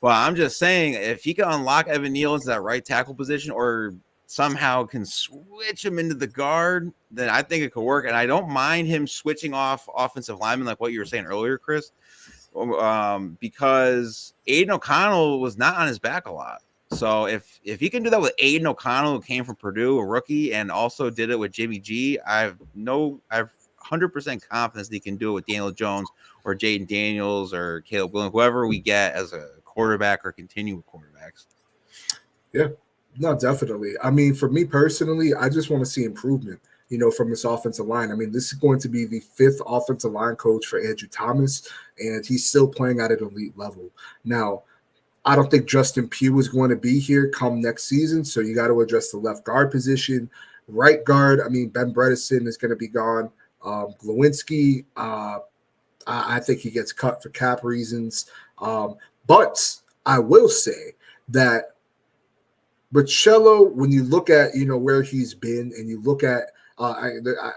S2: But I'm just saying, if he can unlock Evan Neal into that right tackle position or somehow can switch him into the guard, then I think it could work. And I don't mind him switching off offensive linemen like what you were saying earlier, Chris, because Aiden O'Connell was not on his back a lot. So if he can do that with Aiden O'Connell, who came from Purdue, a rookie, and also did it with Jimmy G, I've 100% confidence that he can do it with Daniel Jones or Jaden Daniels or Caleb Williams, whoever we get as a quarterback or continue with quarterbacks.
S3: Yeah, no, definitely. I mean, for me personally, I just want to see improvement, from this offensive line. I mean, this is going to be the 5th offensive line coach for Andrew Thomas, and he's still playing at an elite level. Now, I don't think Justin Pugh is going to be here come next season, so you got to address the left guard position. Right guard, I mean, Ben Bredesen is going to be gone. Glowinski, I think he gets cut for cap reasons. But I will say that Bricillo, when you look at, where he's been and you look at,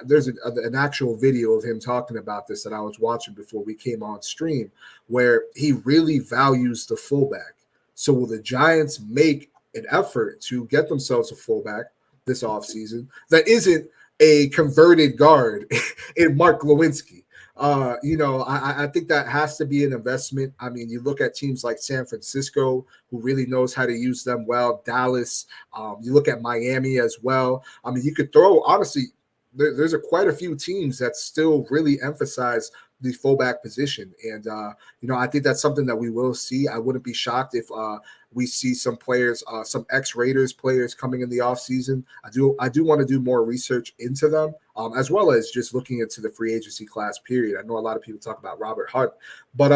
S3: there's an actual video of him talking about this that I was watching before we came on stream, where he really values the fullback. So will the Giants make an effort to get themselves a fullback this offseason that isn't a converted guard in Mark Glowinski? I think that has to be an investment. I mean, you look at teams like San Francisco, who really knows how to use them well. Dallas, you look at Miami as well. I mean, you could throw, honestly, there's quite a few teams that still really emphasize the fullback position. And, I think that's something that we will see. I wouldn't be shocked if we see some players, some ex-Raiders players coming in the offseason. I do want to do more research into them, as well as just looking into the free agency class period. I know a lot of people talk about Robert Hunt, but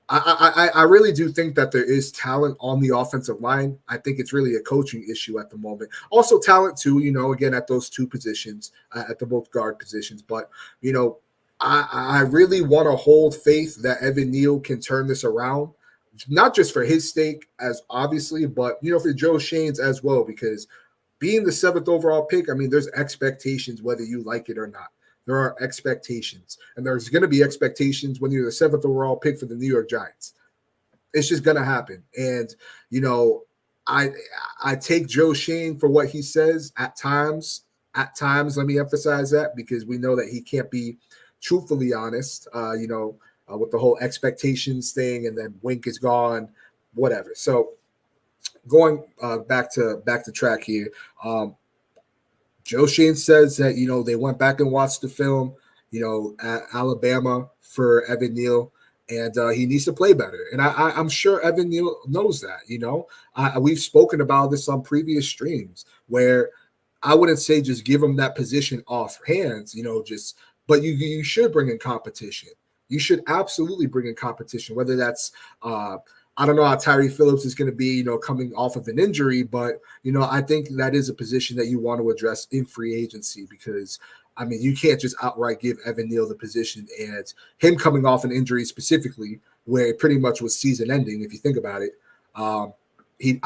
S3: I really do think that there is talent on the offensive line. I think it's really a coaching issue at the moment. Also talent too, again, at those 2 positions, at the both guard positions. But, I really want to hold faith that Evan Neal can turn this around, not just for his sake, as obviously, but, for Joe Shane's as well, because being the 7th overall pick, I mean, there's expectations whether you like it or not. There are expectations, and there's going to be expectations when you're the 7th overall pick for the New York Giants. It's just going to happen. And, I take Joe Shane for what he says at times. At times, let me emphasize that, because we know that he can't be truthfully honest, with the whole expectations thing, and then Wink is gone, whatever. So going back to track here, Joe Shane says that, they went back and watched the film, at Alabama for Evan Neal, and he needs to play better. And I'm sure Evan Neal knows that, we've spoken about this on previous streams, where I wouldn't say just give him that position off hands, but you should bring in competition. You should absolutely bring in competition, whether that's I don't know how Tyree Phillips is going to be, coming off of an injury, but, I think that is a position that you want to address in free agency, because, I mean, you can't just outright give Evan Neal the position, and him coming off an injury specifically, where it pretty much was season ending, if you think about it. I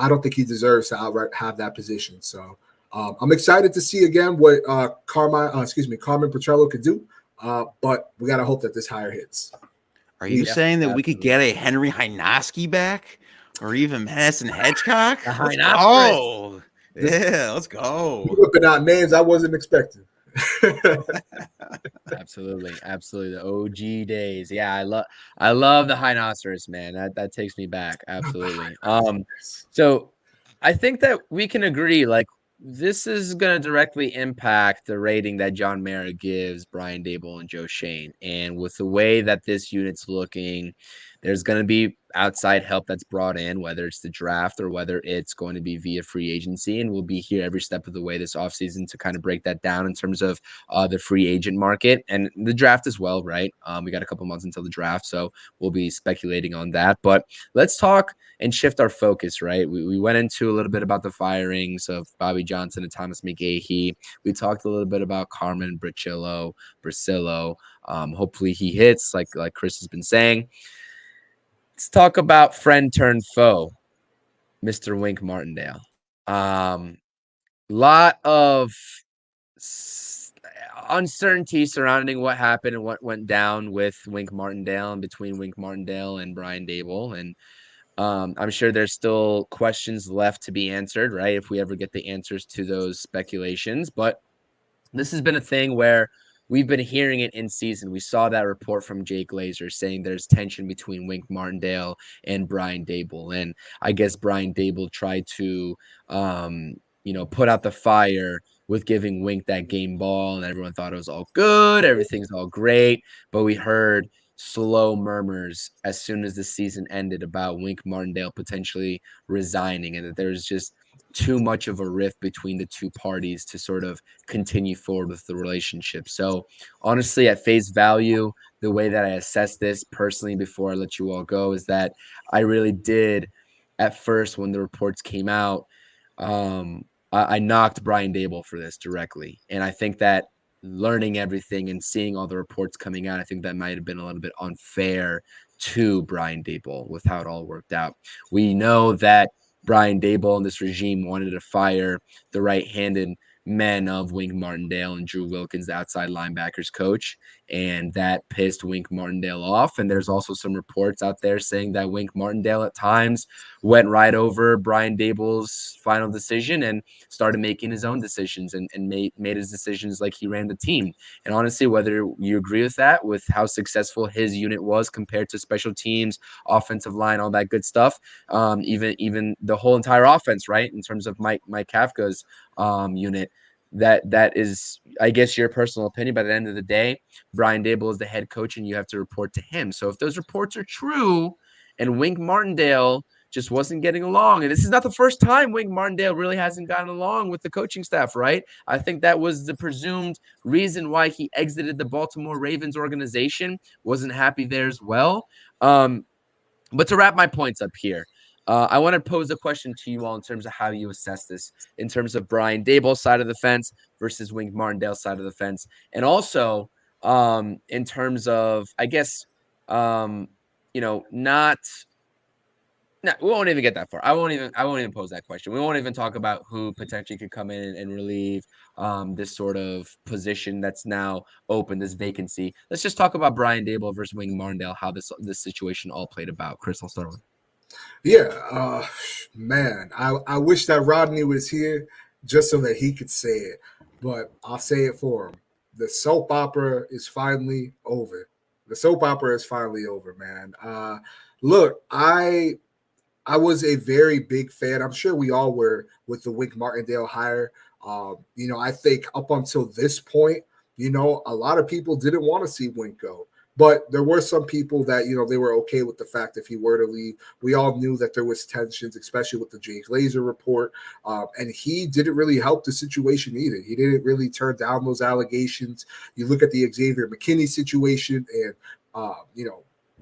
S3: don't think he deserves to outright have that position. So I'm excited to see again what Carmen Bricillo could do, but we got to hope that this hire hits.
S2: Are you saying that we could get a Henry Hynoski back, or even Madison Hedgecock? Oh, yeah, let's go.
S3: Whipping out names I wasn't expecting.
S1: Absolutely, the OG days. Yeah, I love the Hinoceros, man. That takes me back. Absolutely. So I think that we can agree, like, this is going to directly impact the rating that John Mara gives Brian Daboll and Joe Shane. And with the way that this unit's looking, there's going to be outside help that's brought in, whether it's the draft or whether it's going to be via free agency. And we'll be here every step of the way this offseason to kind of break that down in terms of the free agent market and the draft as well, right? We got a couple months until the draft, so we'll be speculating on that. But let's talk and shift our focus, right? We went into a little bit about the firings of Bobby Johnson and Thomas McGaughey. We talked a little bit about Carmen Bricillo. Hopefully he hits, like Chris has been saying. Let's talk about friend turned foe, Mr. Wink Martindale. Lot of uncertainty surrounding what happened and what went down with Wink Martindale and between Wink Martindale and Brian Dable. And I'm sure there's still questions left to be answered, right? If we ever get the answers to those speculations. But this has been a thing where we've been hearing it in season. We saw that report from Jake Glazer saying there's tension between Wink Martindale and Brian Dable. And I guess Brian Dable tried to, put out the fire with giving Wink that game ball, and everyone thought it was all good. Everything's all great. But we heard slow murmurs as soon as the season ended about Wink Martindale potentially resigning, and that there's just too much of a rift between the two parties to sort of continue forward with the relationship. So honestly, at face value, the way that I assess this personally before I let you all go is that I really did at first when the reports came out, I knocked Brian Dable for this directly. And I think that learning everything and seeing all the reports coming out, I think that might have been a little bit unfair to Brian Dable with how it all worked out. We know that Brian Dable and this regime wanted to fire the right-handed men of Wink Martindale and Drew Wilkins, the outside linebackers coach, and that pissed Wink Martindale off. And there's also some reports out there saying that Wink Martindale at times went right over Brian Dable's final decision and started making his own decisions and made his decisions like he ran the team. And honestly, whether you agree with that, with how successful his unit was compared to special teams, offensive line, all that good stuff, even the whole entire offense, right, in terms of Mike Kafka's unit, that is, I guess, your personal opinion. By the end of the day, Brian Dable is the head coach, and you have to report to him. So if those reports are true, and Wink Martindale just wasn't getting along, and this is not the first time Wink Martindale really hasn't gotten along with the coaching staff, right? I think that was the presumed reason why he exited the Baltimore Ravens organization. Wasn't happy there as well. But to wrap my points up here, I want to pose a question to you all in terms of how you assess this, in terms of Brian Dable's side of the fence versus Wink Martindale's side of the fence, and also in terms of, I guess, not. No, we won't even get that far. I won't even pose that question. We won't even talk about who potentially could come in and relieve this sort of position that's now open, this vacancy. Let's just talk about Brian Dable versus Wink Martindale, how this situation all played about. Chris, I'll start with.
S3: Yeah, man, I wish that Rodney was here just so that he could say it, but I'll say it for him. The soap opera is finally over. The soap opera is finally over, man. Look, I was a very big fan. I'm sure we all were with the Wink Martindale hire. I think up until this point, a lot of people didn't want to see Wink go. But there were some people that, they were okay with the fact if he were to leave. We all knew that there was tensions, especially with the Jake Glazer report. And he didn't really help the situation either. He didn't really turn down those allegations. You look at the Xavier McKinney situation and,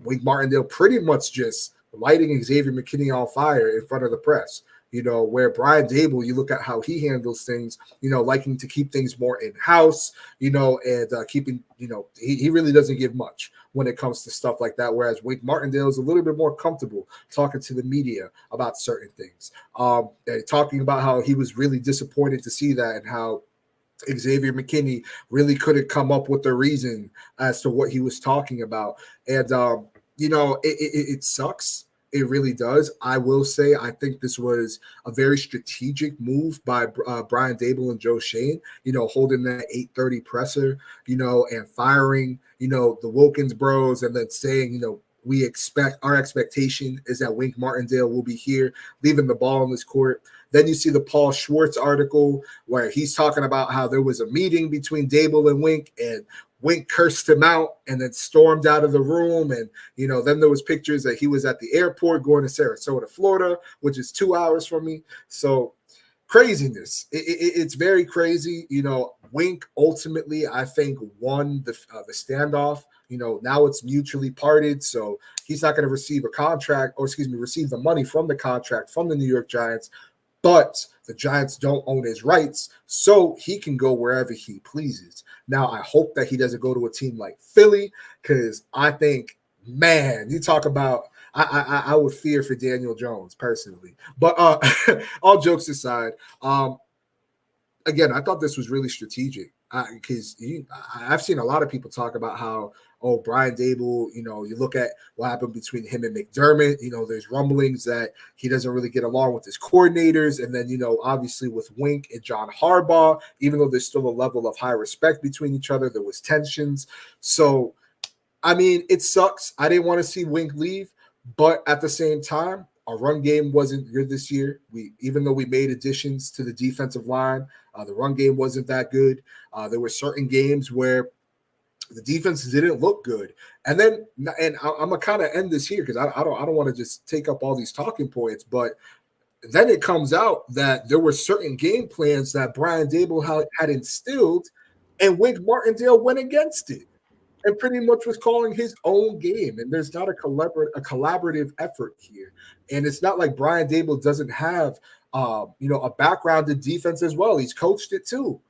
S3: Wink Martindale pretty much just lighting Xavier McKinney on fire in front of the press. Where Brian Dable, you look at how he handles things, liking to keep things more in-house, and keeping, he really doesn't give much when it comes to stuff like that. Whereas Wink Martindale is a little bit more comfortable talking to the media about certain things, and talking about how he was really disappointed to see that and how Xavier McKinney really couldn't come up with a reason as to what he was talking about. And, it sucks. It really does. I will say I think this was a very strategic move by Brian Dable and Joe Schoen, holding that 8:30 presser, and firing, the Wilkins bros, and then saying, our expectation is that Wink Martindale will be here, leaving the ball in this court. Then you see the Paul Schwartz article where he's talking about how there was a meeting between Dable and Wink, and Wink cursed him out and then stormed out of the room. And, then there was pictures that he was at the airport going to Sarasota, Florida, which is 2 hours from me. So craziness. It's very crazy. Wink ultimately, I think, won the standoff. Now it's mutually parted. So he's not going to receive receive the money from the contract from the New York Giants. But the Giants don't own his rights, so he can go wherever he pleases. Now, I hope that he doesn't go to a team like Philly, because I think, man, you talk about I would fear for Daniel Jones personally. But all jokes aside, again, I thought this was really strategic. because I've seen a lot of people talk about how, oh, Brian Dable, you look at what happened between him and McDermott. There's rumblings that he doesn't really get along with his coordinators. And then, obviously with Wink and John Harbaugh, even though there's still a level of high respect between each other, there was tensions. So, I mean, it sucks. I didn't want to see Wink leave, but at the same time, our run game wasn't good this year. Even though we made additions to the defensive line, the run game wasn't that good. There were certain games where the defense didn't look good. And I'm gonna kind of end this here because I don't want to just take up all these talking points, but then it comes out that there were certain game plans that Brian Dable had instilled, and Wink Martindale went against it and pretty much was calling his own game. And there's not a collaborative effort here. And it's not like Brian Dable doesn't have, a background in defense as well. He's coached it too.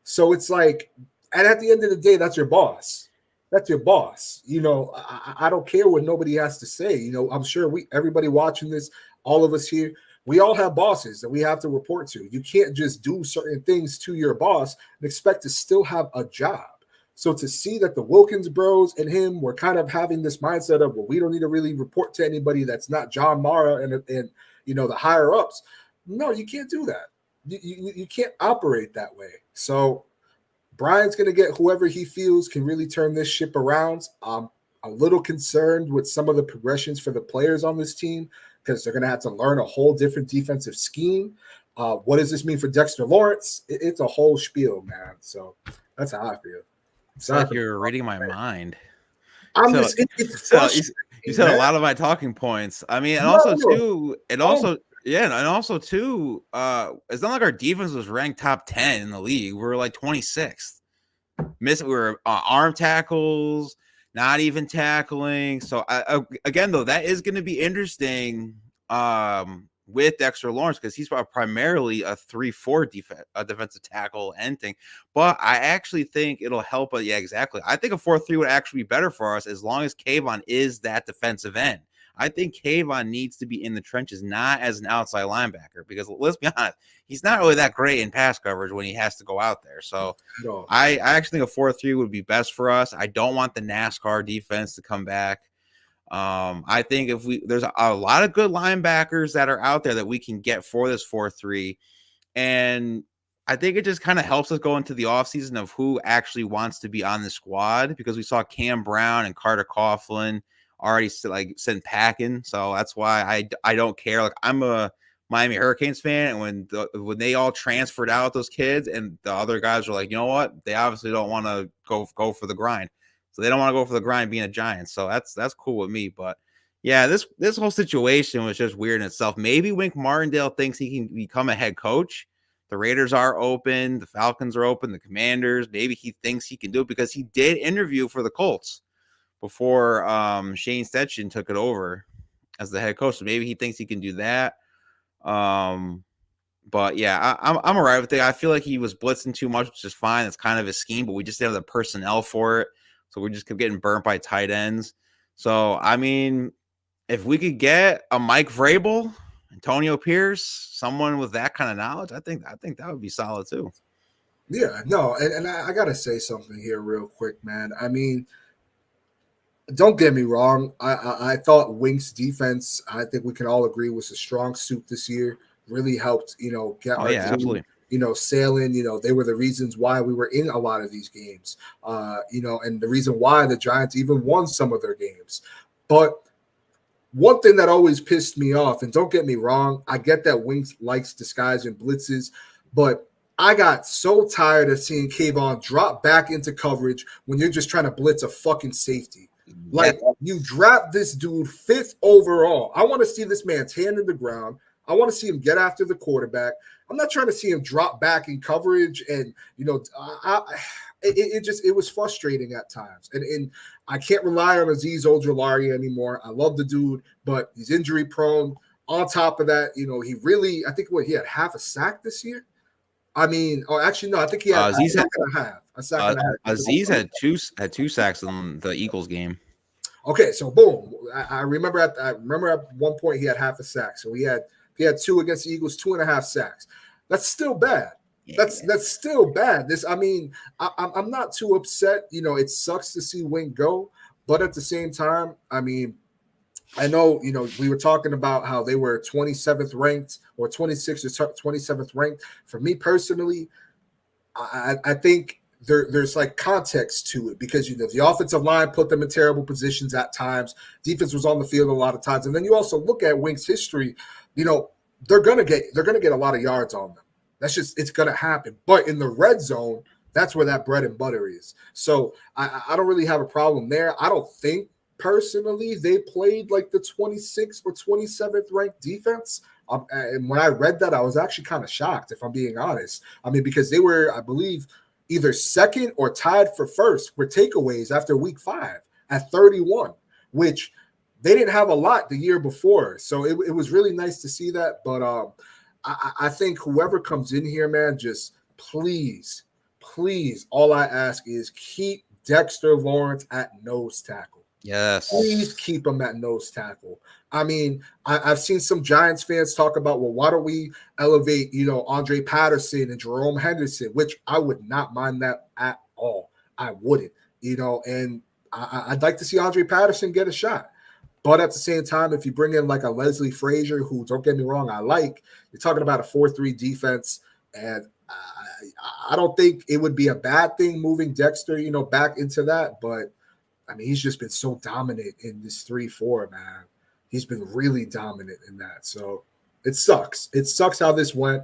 S3: So it's like, and at the end of the day, that's your boss. That's your boss. I don't care what nobody has to say. I'm sure everybody watching this, all of us here, we all have bosses that we have to report to. You can't just do certain things to your boss and expect to still have a job. So to see that the Wilkins bros and him were kind of having this mindset of, well, we don't need to really report to anybody that's not John Mara and the higher ups. No, you can't do that. You can't operate that way. So Brian's going to get whoever he feels can really turn this ship around. I'm a little concerned with some of the progressions for the players on this team because they're going to have to learn a whole different defensive scheme. What does this mean for Dexter Lawrence? It's a whole spiel, man. So that's how I feel.
S2: It's like you're reading my mind.
S3: You
S2: said a lot of my talking points. I mean, and also too, it's not like our defense was ranked top 10 in the league. We were like 26th. We were arm tackles, not even tackling. So again, though, that is going to be interesting with Dexter Lawrence because he's primarily a 3-4 defensive tackle and thing. But I actually think it'll help. Yeah, exactly. I think a 4-3 would actually be better for us as long as Kayvon is that defensive end. I think Kayvon needs to be in the trenches, not as an outside linebacker, because let's be honest, he's not really that great in pass coverage when he has to go out there. So I actually think a 4-3 would be best for us. I don't want the NASCAR defense to come back. I think there's a lot of good linebackers that are out there that we can get for this 4-3. And I think it just kind of helps us go into the offseason of who actually wants to be on the squad because we saw Cam Brown and Carter Coughlin already sent packing. So that's why I don't care. Like I'm a Miami Hurricanes fan. And when they all transferred out those kids and the other guys were like, you know what? They obviously don't want to go for the grind. So they don't want to go for the grind being a Giant. So that's cool with me. But yeah, this whole situation was just weird in itself. Maybe Wink Martindale thinks he can become a head coach. The Raiders are open. The Falcons are open. The Commanders. Maybe he thinks he can do it because he did interview for the Colts before Shane Steichen took it over as the head coach. So maybe he thinks he can do that. But yeah, I'm all right with it. I feel like he was blitzing too much, which is fine. It's kind of a scheme, but we just didn't have the personnel for it. So we just kept getting burnt by tight ends. So, I mean, if we could get a Mike Vrabel, Antonio Pierce, someone with that kind of knowledge, I think that would be solid too.
S3: Yeah, no, and I got to say something here real quick, man. I mean, don't get me wrong. I thought Wink's defense, I think we can all agree, was a strong suit this year. Really helped, get our team,
S2: absolutely.
S3: Sailing, they were the reasons why we were in a lot of these games, and the reason why the Giants even won some of their games. But one thing that always pissed me off, and don't get me wrong, I get that Wink likes disguise and blitzes, but I got so tired of seeing Kayvon drop back into coverage when you're just trying to blitz a fucking safety. Like, you draft this dude 5th overall. I want to see this man's hand in the ground. I want to see him get after the quarterback. I'm not trying to see him drop back in coverage, and it was frustrating at times. And I can't rely on Azeez Ojulari anymore. I love the dude, but he's injury prone. On top of that, he really, I think he had half a sack this year. I mean, actually no, I think he had a sack and a half.
S2: Azeez had two sacks in the Eagles game.
S3: Okay, so boom. I remember at one point he had half a sack. So he had 2 against the Eagles, 2.5 sacks. That's still bad. That's still bad. I'm not too upset. It sucks to see Wink go, but at the same time, I mean, I know, we were talking about how they were 27th ranked or 26th or 27th ranked. For me personally, I think there's like context to it because the offensive line put them in terrible positions at times. Defense was on the field a lot of times, and then you also look at Wink's history. They're gonna get a lot of yards on them. It's gonna happen. But in the red zone, that's where that bread and butter is. So I don't really have a problem there. I don't think personally they played like the 26th or 27th ranked defense. And when I read that, I was actually kind of shocked, if I'm being honest. I mean, because they were, I believe, either second or tied for first for takeaways after week 5 at 31, which they didn't have a lot the year before. So it was really nice to see that. But I think whoever comes in here, man, just please, all I ask is keep Dexter Lawrence at nose tackle.
S2: Yes.
S3: Please keep him at nose tackle. I mean, I've seen some Giants fans talk about, well, why don't we elevate, Andre Patterson and Jerome Henderson, which I would not mind that at all. I wouldn't, and I'd like to see Andre Patterson get a shot. But at the same time, if you bring in like a Leslie Frazier, who, don't get me wrong, you're talking about a 4-3 defense, and I don't think it would be a bad thing moving Dexter, back into that, but I mean, he's just been so dominant in this 3-4, man. He's been really dominant in that. So it sucks. It sucks how this went.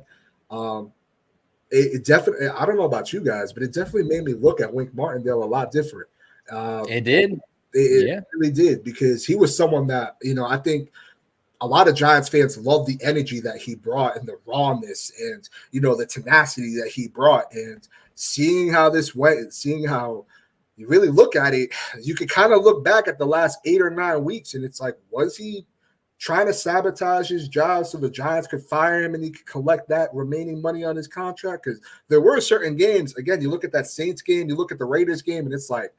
S3: It definitely, I don't know about you guys, but it definitely made me look at Wink Martindale a lot different.
S1: It did.
S3: It really did, because he was someone that, I think a lot of Giants fans love the energy that he brought and the rawness and, the tenacity that he brought. And seeing how this went and seeing how you really look at it, you can kind of look back at the last 8 or 9 weeks, and it's like, was he trying to sabotage his job so the Giants could fire him and he could collect that remaining money on his contract? Because there were certain games, again, you look at that Saints game, you look at the Raiders game, and it's like,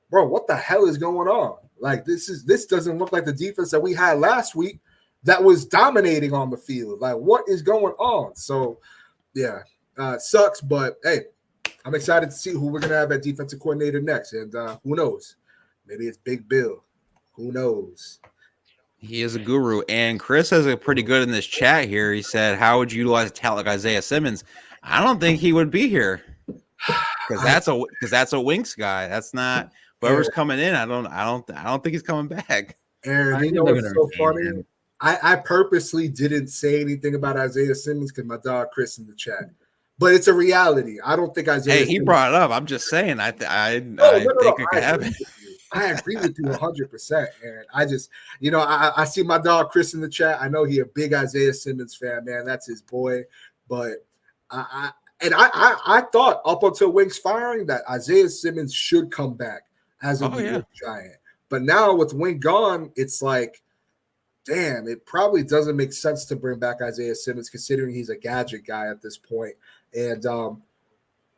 S3: bro, what the hell is going on? Like, this doesn't look like the defense that we had last week that was dominating on the field. Like, what is going on? So, yeah, sucks, but hey, I'm excited to see who we're going to have at defensive coordinator next. And who knows? Maybe it's Big Bill. Who knows?
S2: He is a guru. And Chris has a pretty good in this chat here. He said, how would you utilize a talent like Isaiah Simmons? I don't think he would be here. Because that's a Winks guy. That's not whoever's coming in. I don't think he's coming back.
S3: Aaron, you know what's so funny? I purposely didn't say anything about Isaiah Simmons because my dog Chris in the chat. But it's a reality. I don't think Isaiah.
S2: Hey, he brought it up. I'm just saying. I think it could happen.
S3: I agree with you 100%. And I just, I see my dog Chris in the chat. I know he a big Isaiah Simmons fan, man. That's his boy. But I thought up until Wink's firing that Isaiah Simmons should come back as a Giant. But now with Wink gone, it's like, damn, it probably doesn't make sense to bring back Isaiah Simmons considering he's a gadget guy at this point. And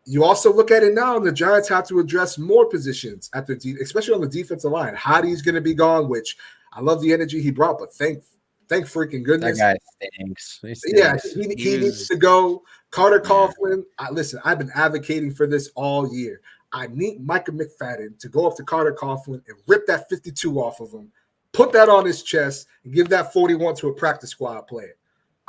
S3: you also look at it now, and the Giants have to address more positions at especially on the defensive line. Hottie's going to be gone, which I love the energy he brought, but thank freaking goodness.
S1: That guy stinks.
S3: Yeah, he needs to go. Carter Coughlin, listen, I've been advocating for this all year. I need Micah McFadden to go up to Carter Coughlin and rip that 52 off of him, put that on his chest, and give that 41 to a practice squad player.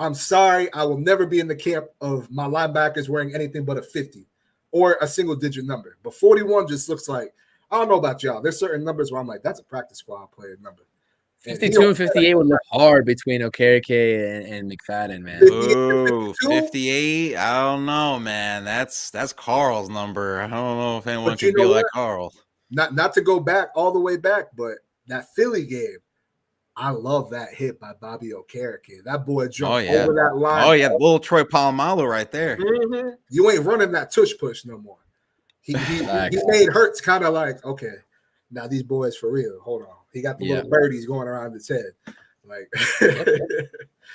S3: I'm sorry, I will never be in the camp of my linebackers wearing anything but a 50 or a single-digit number. But 41 just looks like, I don't know about y'all. There's certain numbers where I'm like, that's a practice squad player number.
S1: 52 and 58 would look hard between Okereke and McFadden, man.
S2: Ooh, 58? I don't know, man. That's Carl's number. I don't know if anyone can be like Carl.
S3: Not to go back all the way back, but that Philly game, I love that hit by Bobby Okereke. That boy jumped over that line.
S2: Oh, yeah, little Troy Polamalu right there.
S3: Mm-hmm. You ain't running that tush push no more. He made Hurts kind of like, okay, now these boys for real. Hold on. He got the little birdies going around his head. Like,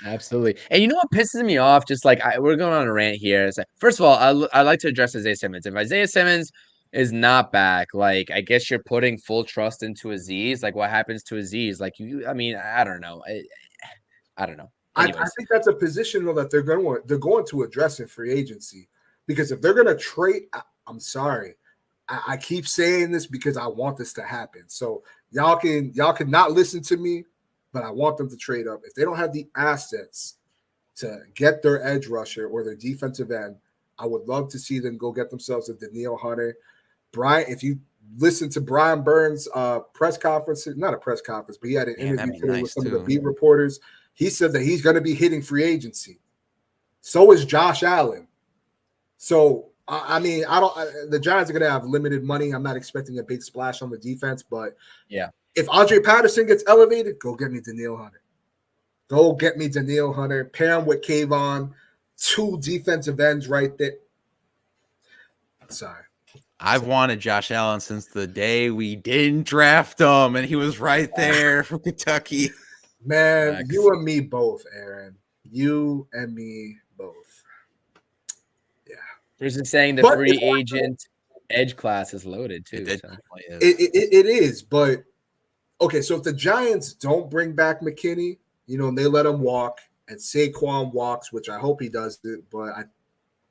S1: absolutely. And you know what pisses me off? Just like we're going on a rant here. It's like, first of all, I like to address Isaiah Simmons. If Isaiah Simmons is not back, like, I guess you're putting full trust into Azeez. Like, what happens to Azeez? Like, I mean, I don't know. I don't know.
S3: I think that's a position though that they're going to address in free agency. Because if they're gonna trade, I'm sorry. I keep saying this because I want this to happen. So y'all can not listen to me, but I want them to trade up. If they don't have the assets to get their edge rusher or their defensive end, I would love to see them go get themselves a Danielle Hunter. Brian, if you listen to Brian Burns' press conference, not a press conference, but he had an interview today with some of the beat reporters. He said that he's going to be hitting free agency. So is Josh Allen. So I mean, the Giants are going to have limited money. I'm not expecting a big splash on the defense, but
S1: yeah,
S3: if Andre Patterson gets elevated, go get me Danielle Hunter. Go get me Danielle Hunter. Pair him with Kayvon. 2 defensive ends right there. Sorry.
S2: I've wanted Josh Allen since the day we didn't draft him, and he was right there for Kentucky.
S3: Man, you and me both, Aaron. You and me both. Yeah.
S1: There's a saying the free agent edge class is loaded too.
S3: It is, but okay, so if the Giants don't bring back McKinney, and they let him walk, and Saquon walks, which I hope he does it, but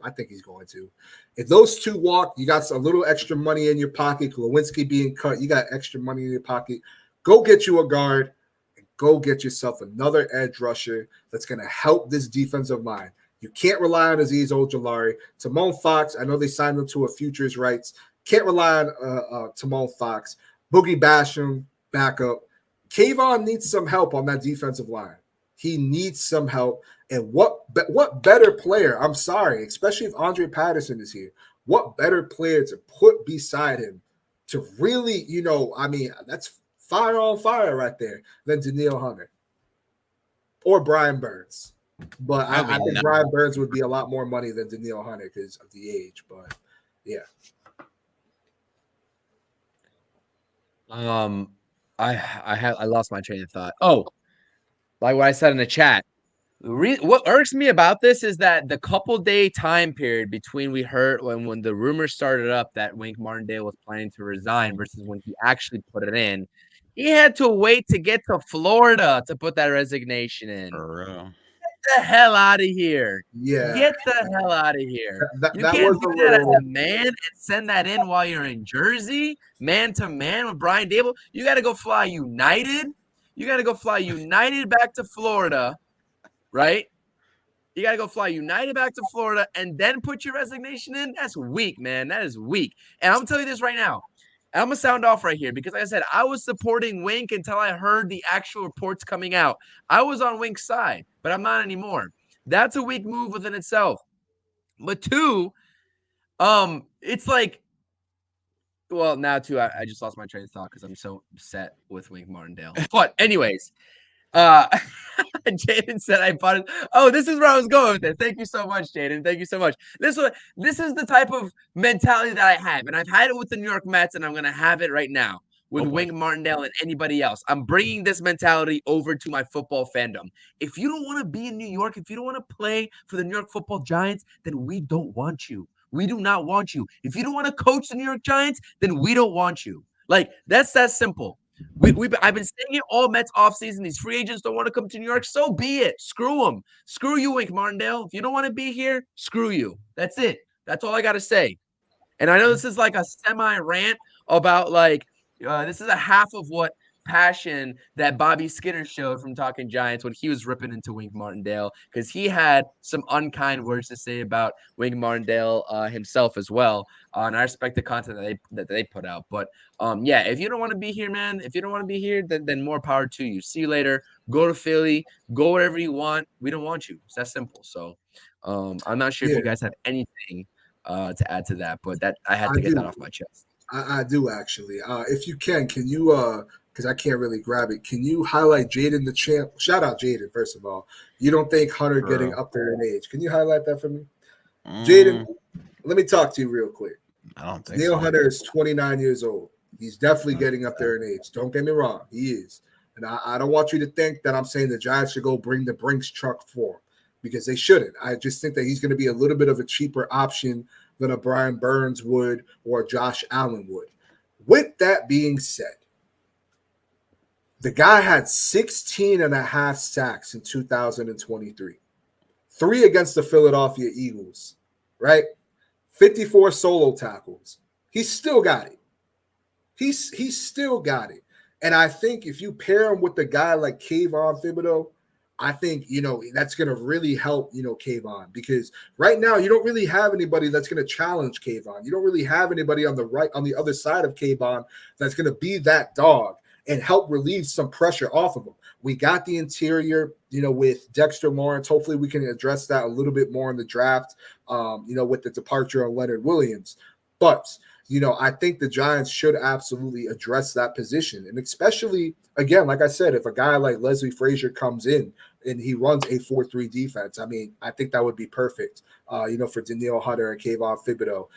S3: I think he's going to. If those 2 walk, you got a little extra money in your pocket. Lewinsky being cut, you got extra money in your pocket. Go get you a guard and go get yourself another edge rusher that's going to help this defensive line. You can't rely on Azeez Ojulari. Timon Fox, I know they signed him to a futures rights. Can't rely on Timon Fox. Boogie Basham, backup. Kayvon needs some help on that defensive line. He needs some help. And what better player, I'm sorry, especially if Andre Patterson is here, what better player to put beside him to really, that's fire on fire right there than Danielle Hunter or Brian Burns. But I think Brian Burns would be a lot more money than Danielle Hunter because of the age. But, yeah.
S1: I lost my train of thought. Oh, like what I said in the chat. What irks me about this is that the couple-day time period between we heard when the rumors started up that Wink Martindale was planning to resign versus when he actually put it in, he had to wait to get to Florida to put that resignation in.
S2: For real.
S1: Get the hell out of here.
S3: Yeah.
S1: Get the hell out of here. You
S3: that
S1: can't do that as a man and send that in while you're in Jersey, man to man with Brian Dable. You got to go fly United. You got to go fly United back to Florida. Right? You got to go fly United back to Florida and then put your resignation in? That's weak, man. That is weak. And I'm going to tell you this right now. I'm going to sound off right here because like I said, I was supporting Wink until I heard the actual reports coming out. I was on Wink's side, but I'm not anymore. That's a weak move within itself. But 2, it's like, well, now 2, I just lost my train of thought because I'm so upset with Wink Martindale. But anyways, Jaden said I bought it. Oh, this is where I was going with it. Thank you so much, Jaden. Thank you so much. This is the type of mentality that I have, and I've had it with the New York Mets, and I'm gonna have it right now with Wink Martindale and anybody else. I'm bringing this mentality over to my football fandom. If you don't want to be in New York, if you don't want to play for the New York Football Giants, then we don't want you. We do not want you. If you don't want to coach the New York Giants, then we don't want you. Like, that's that simple. I've been saying it all Mets offseason. These free agents don't want to come to New York. So be it. Screw them. Screw you, Wink Martindale. If you don't want to be here, screw you. That's it. That's all I got to say. And I know this is like a semi-rant about this is a half of what passion that Bobby Skinner showed from Talking Giants when he was ripping into Wink Martindale, because he had some unkind words to say about Wink Martindale himself as well. And I respect the content that they put out. But yeah, if you don't want to be here, man, if you don't want to be here, then more power to you. See you later. Go to Philly. Go wherever you want. We don't want you. It's that simple. So I'm not sure if you guys have anything to add to that, but that I had to get that off my chest.
S3: I do actually. If you can you because I can't really grab it. Can you highlight Jaden the champ? Shout out Jaden, first of all. You don't think Hunter getting up there in age? Can you highlight that for me? Jaden, let me talk to you real quick.
S2: I don't think
S3: Neil
S2: so.
S3: Hunter is 29 years old. He's definitely getting up there in age. Don't get me wrong. He is. And I don't want you to think that I'm saying the Giants should go bring the Brinks truck for him, because they shouldn't. I just think that he's going to be a little bit of a cheaper option than a Brian Burns would or a Josh Allen would. With that being said, the guy had 16 and a half sacks in 2023. 3 against the Philadelphia Eagles, right? 54 solo tackles. He's still got it. He's still got it. And I think if you pair him with a guy like Kayvon Thibodeau, I think, that's going to really help, Kayvon, because right now you don't really have anybody that's going to challenge Kayvon. You don't really have anybody on the other side of Kayvon that's going to be that dog and help relieve some pressure off of him. We got the interior, with Dexter Lawrence. Hopefully we can address that a little bit more in the draft, with the departure of Leonard Williams. But I think the Giants should absolutely address that position. And especially, again, like I said, if a guy like Leslie Frazier comes in and he runs a 4-3 defense, I think that would be perfect, for Danielle Hunter and Kayvon Thibodeau.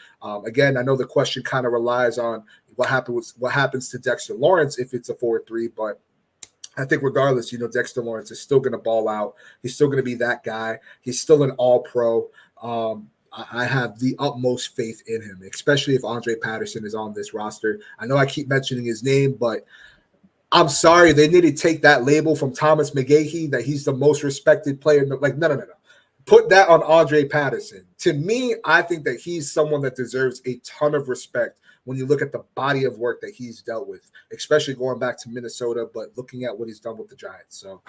S3: Again, I know the question kind of relies on what happens to Dexter Lawrence if it's a 4-3, but I think regardless, Dexter Lawrence is still going to ball out. He's still going to be that guy. He's still an all-pro. I have the utmost faith in him, especially if Andre Patterson is on this roster. I know I keep mentioning his name, but I'm sorry. They need to take that label from Thomas McGaughey that he's the most respected player. Like, no. Put that on Andre Patterson. To me, I think that he's someone that deserves a ton of respect when you look at the body of work that he's dealt with, especially going back to Minnesota, but looking at what he's done with the Giants. So,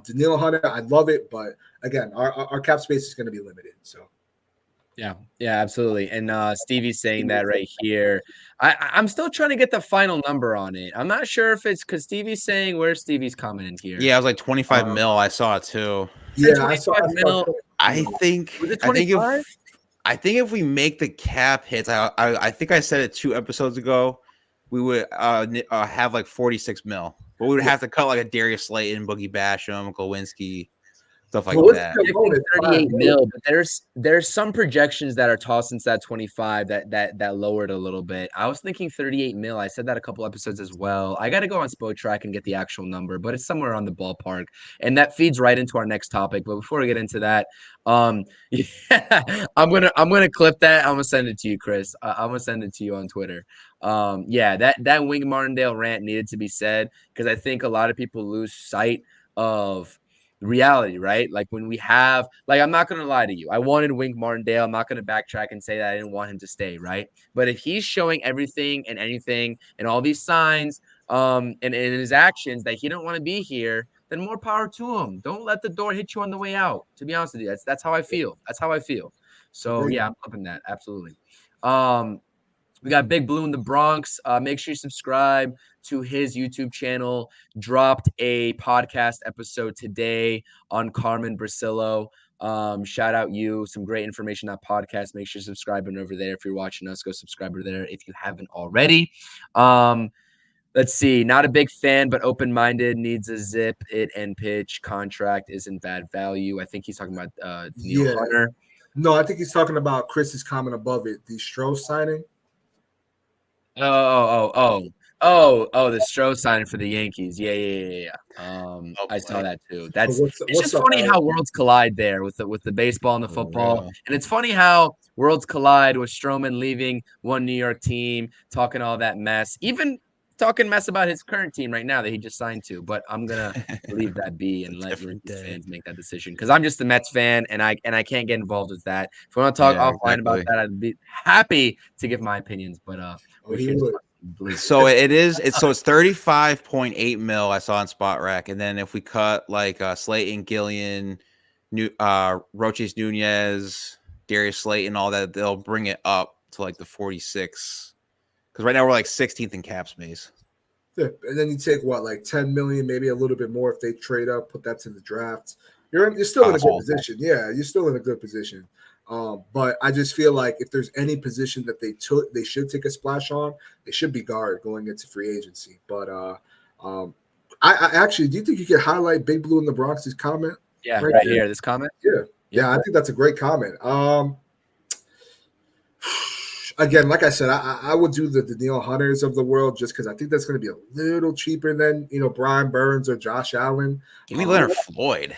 S3: Danielle Hunter, I love it, but again, our cap space is going to be limited. So.
S1: Yeah, absolutely. And Stevie's saying that right here. I'm still trying to get the final number on it. I'm not sure if it's because Stevie's saying, where's Stevie's comment in here?
S2: Yeah, it was like 25 mil. I saw it too.
S3: Yeah, I saw
S1: mil.
S2: I think if we make the cap hits, I think I said it 2 episodes ago, we would have like 46 mil. But we would have to cut like a Darius Slayton, Boogie Basham, Glowinski, stuff like that.
S1: 38 mil, but there's some projections that are tossed into that 25 that lowered a little bit. I was thinking 38 mil. I said that a couple episodes as well. I got to go on Spotrac and get the actual number, but it's somewhere on the ballpark, and that feeds right into our next topic. But before we get into that, yeah, I'm gonna clip that. I'm gonna send it to you, Chris. I'm gonna send it to you on Twitter. That Wink Martindale rant needed to be said because I think a lot of people lose sight of reality, right? Like when we have, like, I'm not going to lie to you. I wanted Wink Martindale. I'm not going to backtrack and say that I didn't want him to stay, right? But if he's showing everything and anything and all these signs and in his actions that he don't want to be here, then more power to him. Don't let the door hit you on the way out. To be honest with you, that's how I feel. That's how I feel. So yeah, I'm flipping that. Absolutely. We got Big Blue in the Bronx. Make sure you subscribe to his YouTube channel. Dropped a podcast episode today on Carmen Bricillo. Shout out you. Some great information on that podcast. Make sure you're subscribing over there. If you're watching us, go subscribe over there if you haven't already. Let's see. Not a big fan, but open-minded. Needs a zip it and pitch. Contract isn't bad value. I think he's talking about Danielle Hunter.
S3: No, I think he's talking about Chris's comment above it. The Stroh signing.
S1: The Stroh signing for the Yankees. Yeah. I saw that too. It's just funny how worlds collide there with the baseball and the football. And it's funny how worlds collide with Stroman leaving one New York team, talking all that mess, even talking mess about his current team right now that he just signed to. But I'm gonna leave that be and let Yankees fans make that decision because I'm just a Mets fan and I can't get involved with that. If we want to talk offline about that, I'd be happy to give my opinions. But
S2: so it's 35.8 mil I saw on Spot Rack, and then if we cut like Slayton, Gillian, Roches Nunez, Darius Slayton, all that, they'll bring it up to like the 46. Because right now we're like 16th in cap space.
S3: Yeah, and then you take like 10 million, maybe a little bit more if they trade up, put that to the draft. You're still in a good position. Yeah, you're still in a good position. But I just feel like if there's any position that they should take a splash on, they should be guard going into free agency. But I actually, do you think you could highlight Big Blue in the Bronx's comment?
S1: Yeah, right here, this comment.
S3: Yeah, I think that's a great comment. Again, like I said, I would do the Danielle Hunters of the world just because I think that's going to be a little cheaper than Brian Burns or Josh Allen.
S2: Give me Leonard Floyd.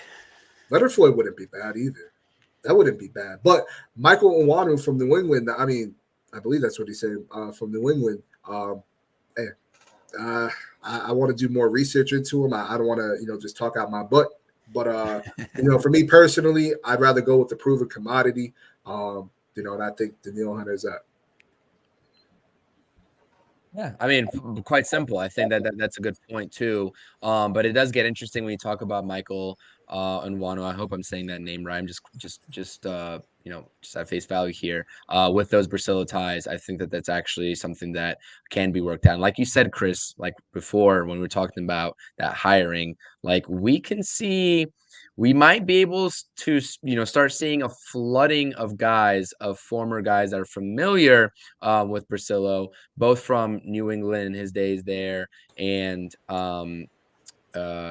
S3: Leonard Floyd wouldn't be bad either. That wouldn't be bad. But Michael Onwenu from New England, I believe that's what he said from New England. I want to do more research into him. I don't want to, just talk out my butt. But, for me personally, I'd rather go with the proven commodity. And I think Danielle Hunter is that.
S1: Yeah, I mean, quite simple. I think that's a good point too. But it does get interesting when you talk about Michael Onwenu. I hope I'm saying that name right. I'm just at face value here. With those Bricillo ties, I think that's actually something that can be worked out. Like you said, Chris, like before when we were talking about that hiring, like we might be able to start seeing a flooding of former guys that are familiar with Bricillo, both from New England, his days there, and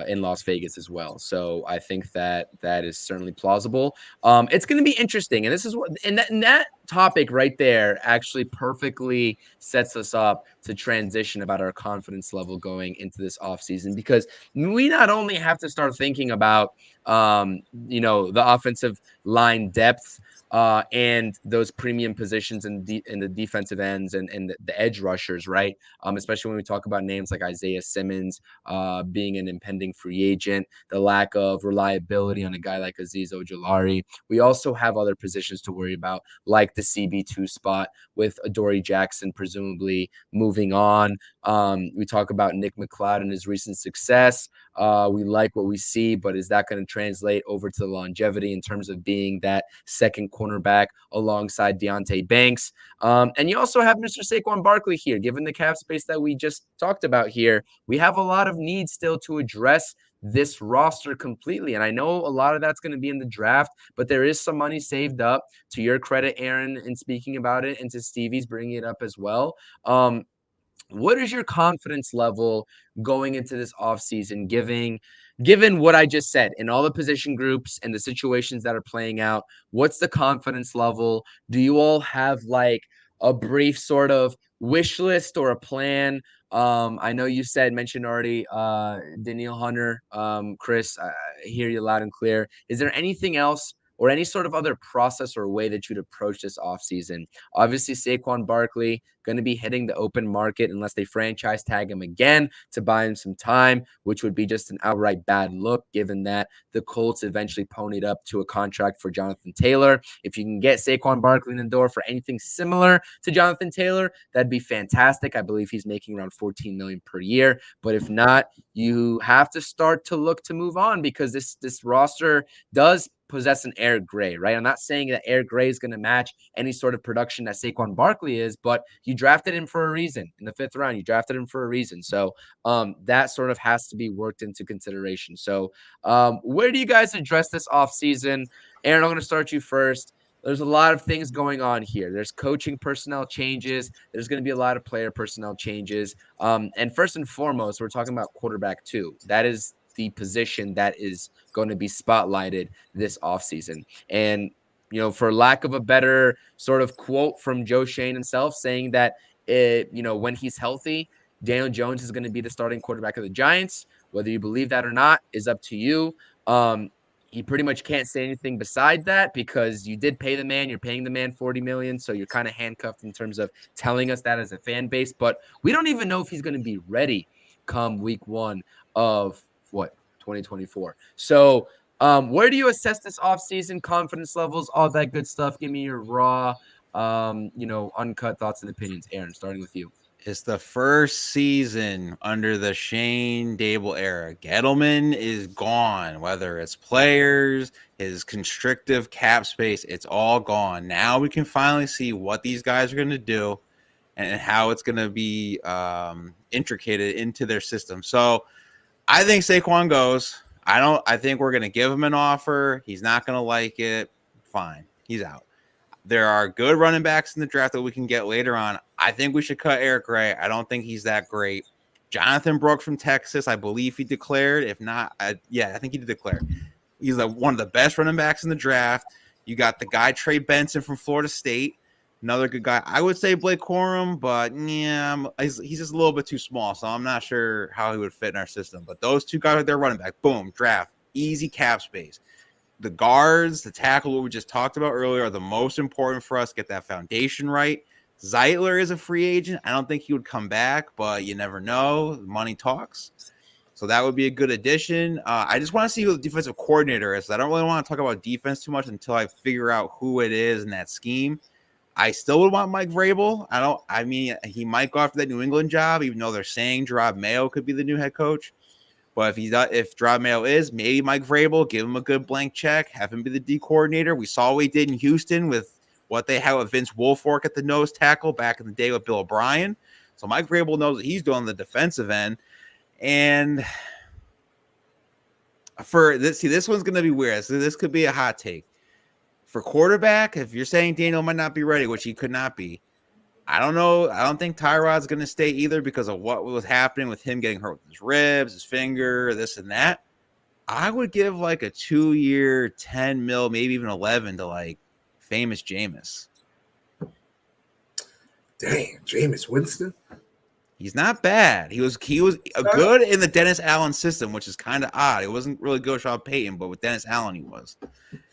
S1: in Las Vegas as well. So I think that is certainly plausible. It's going to be interesting, and this is what and that topic right there actually perfectly sets us up to transition about our confidence level going into this offseason, because we not only have to start thinking about the offensive line depth and those premium positions in the defensive ends and the edge rushers, right? Especially when we talk about names like Isaiah Simmons being an impending free agent, the lack of reliability on a guy like Azeez Ojulari. We also have other positions to worry about, like the CB2 spot with Adoree Jackson presumably moving on. We talk about Nick McCloud and his recent success. We like what we see, but is that going to translate over to the longevity in terms of being that second cornerback alongside Deonte Banks? And you also have Mr. Saquon Barkley here. Given the cap space that we just talked about here, we have a lot of needs still to address this roster completely. And I know a lot of that's going to be in the draft, but there is some money saved up. To your credit, Aaron, in speaking about it, and to Stevie's bringing it up as well. What is your confidence level going into this offseason, given what I just said in all the position groups and the situations that are playing out? What's the confidence level? Do you all have like a brief sort of wish list or a plan? I know you mentioned already Danielle Hunter. Chris, I hear you loud and clear. Is there anything else or any sort of other process or way that you'd approach this offseason? Obviously, Saquon Barkley going to be hitting the open market unless they franchise tag him again to buy him some time, which would be just an outright bad look, given that the Colts eventually ponied up to a contract for Jonathan Taylor. If you can get Saquon Barkley in the door for anything similar to Jonathan Taylor, that'd be fantastic. I believe he's making around $14 million per year. But if not, you have to start to look to move on, because this roster does possess an Eric Gray, right? I'm not saying that Eric Gray is going to match any sort of production that Saquon Barkley is, but you drafted him for a reason in the 5th round. You drafted him for a reason. So that sort of has to be worked into consideration. So where do you guys address this offseason? Aaron, I'm going to start you first. There's a lot of things going on here. There's coaching personnel changes. There's going to be a lot of player personnel changes. And first and foremost, we're talking about quarterback too. That is the position that is going to be spotlighted this offseason. And, for lack of a better sort of quote from Joe Schoen himself, saying that, when he's healthy, Daniel Jones is going to be the starting quarterback of the Giants. Whether you believe that or not is up to you. He pretty much can't say anything beside that, because you did pay the man. You're paying the man $40 million. So you're kind of handcuffed in terms of telling us that as a fan base. But we don't even know if he's going to be ready come week 1 of 2024. So where do you assess this offseason, confidence levels, all that good stuff? Give me your raw, uncut thoughts and opinions. Aaron, starting with you.
S2: It's the first season under the Shane Dable era. Gettleman is gone, whether it's players, his constrictive cap space, it's all gone. Now we can finally see what these guys are going to do and how it's going to be intricated into their system. So I think Saquon goes. I think we're going to give him an offer. He's not going to like it. Fine. He's out. There are good running backs in the draft that we can get later on. I think we should cut Eric Gray. I don't think he's that great. Jonathan Brooks from Texas, I believe he declared. If not, I think he did declare. He's one of the best running backs in the draft. You got the guy Trey Benson from Florida State, another good guy. I would say Blake Corum, but he's just a little bit too small, so I'm not sure how he would fit in our system. But those two guys are their running back. Boom, draft. Easy cap space. The guards, the tackle, what we just talked about earlier, are the most important for us. Get that foundation right. Zeitler is a free agent. I don't think he would come back, but you never know. Money talks. So that would be a good addition. I just want to see who the defensive coordinator is. I don't really want to talk about defense too much until I figure out who it is in that scheme. I still would want Mike Vrabel. I mean, he might go after that New England job, even though they're saying Gerard Mayo could be the new head coach. But if Gerard Mayo is, maybe Mike Vrabel, give him a good blank check, have him be the D coordinator. We saw what he did in Houston with what they had with Vince Wilfork at the nose tackle back in the day with Bill O'Brien. So Mike Vrabel knows what he's doing on the defensive end. And for this, this one's going to be weird. So this could be a hot take. For quarterback, if you're saying Daniel might not be ready, which he could not be, I don't know. I don't think Tyrod's going to stay either because of what was happening with him getting hurt with his ribs, his finger, this and that. I would give like a 2-year, 10 mil, maybe even 11 to like famous Jameis.
S3: Dang, Jameis Winston.
S2: He's not bad. He was good in the Dennis Allen system, which is kind of odd. It wasn't really good with Sean Payton, but with Dennis Allen, he was.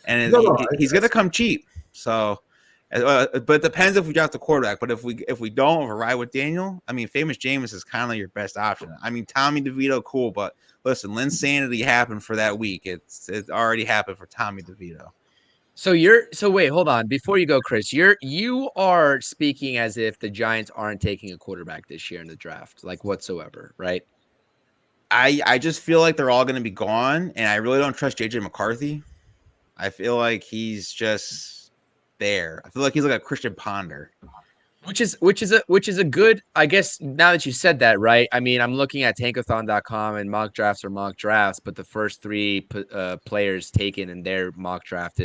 S2: And he's going to come cheap. So, but it depends if we draft the quarterback. But if we don't, if we ride with Daniel, I mean, famous Jameis is kind of your best option. I mean, Tommy DeVito, cool, but listen, Linsanity happened for that week. It already happened for Tommy DeVito.
S1: So wait, hold on. Before you go, Chris, you are speaking as if the Giants aren't taking a quarterback this year in the draft, like whatsoever, right?
S2: I just feel like they're all going to be gone, and I really don't trust JJ McCarthy. I feel like he's just there. I feel like he's like a Christian Ponder.
S1: Which is a good, I guess, now that you said that, right? I mean, I'm looking at tankathon.com and mock drafts are mock drafts, but the first 3 players taken in their mock draft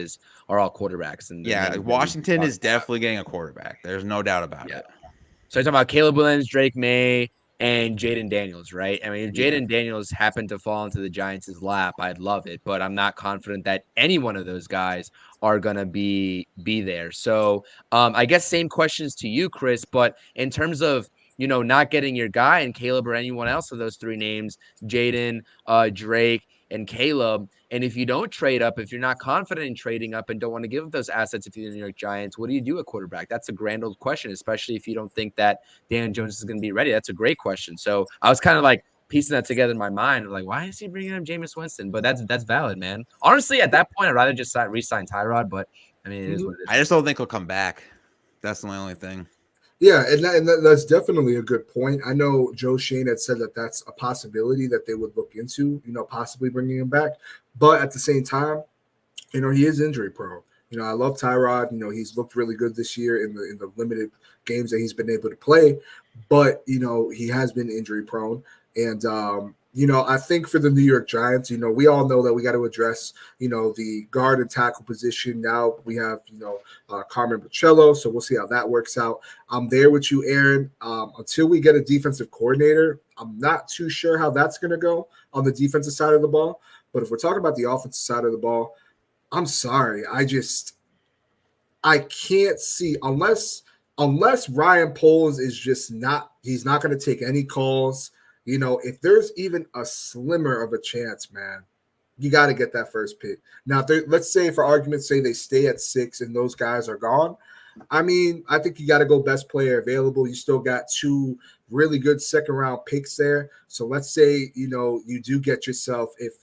S1: are all quarterbacks. And
S2: yeah, Washington is definitely getting a quarterback. There's no doubt about it.
S1: So you're talking about Caleb Williams, Drake May, and Jaden Daniels, right? I mean, if Jaden Daniels happened to fall into the Giants' lap, I'd love it, but I'm not confident that any one of those guys are going to be there. So I guess same questions to you, Chris, but in terms of, not getting your guy and Caleb or anyone else of those 3 names, Jaden, Drake, and Caleb, and if you don't trade up, if you're not confident in trading up and don't want to give up those assets if you're the New York Giants, what do you do at quarterback? That's a grand old question, especially if you don't think that Dan Jones is going to be ready. That's a great question. So I was kind of like piecing that together in my mind. Like, why is he bringing up Jameis Winston? But that's valid, man. Honestly, at that point, I'd rather just re-sign Tyrod, but I mean, it is what it is.
S2: I just don't think he'll come back. That's my only thing.
S3: Yeah, and that's definitely a good point. I know Joe Shane had said that that's a possibility that they would look into, possibly bringing him back. But at the same time, he is injury prone. I love Tyrod. He's looked really good this year in the limited games that he's been able to play. But, he has been injury prone. And, I think for the New York Giants, we all know that we got to address, the guard and tackle position. Now we have, Carmen Bricillo, so we'll see how that works out. I'm there with you, Aaron. Until we get a defensive coordinator, I'm not too sure how that's going to go on the defensive side of the ball. But if we're talking about the offensive side of the ball, I'm sorry. I can't see unless Ryan Poles is just he's not going to take any calls. If there's even a slimmer of a chance, man, you got to get that first pick. Now, let's say for argument's sake, they stay at 6 and those guys are gone. I mean, I think you got to go best player available. You still got 2 really good second-round picks there. So let's say, you do get yourself, if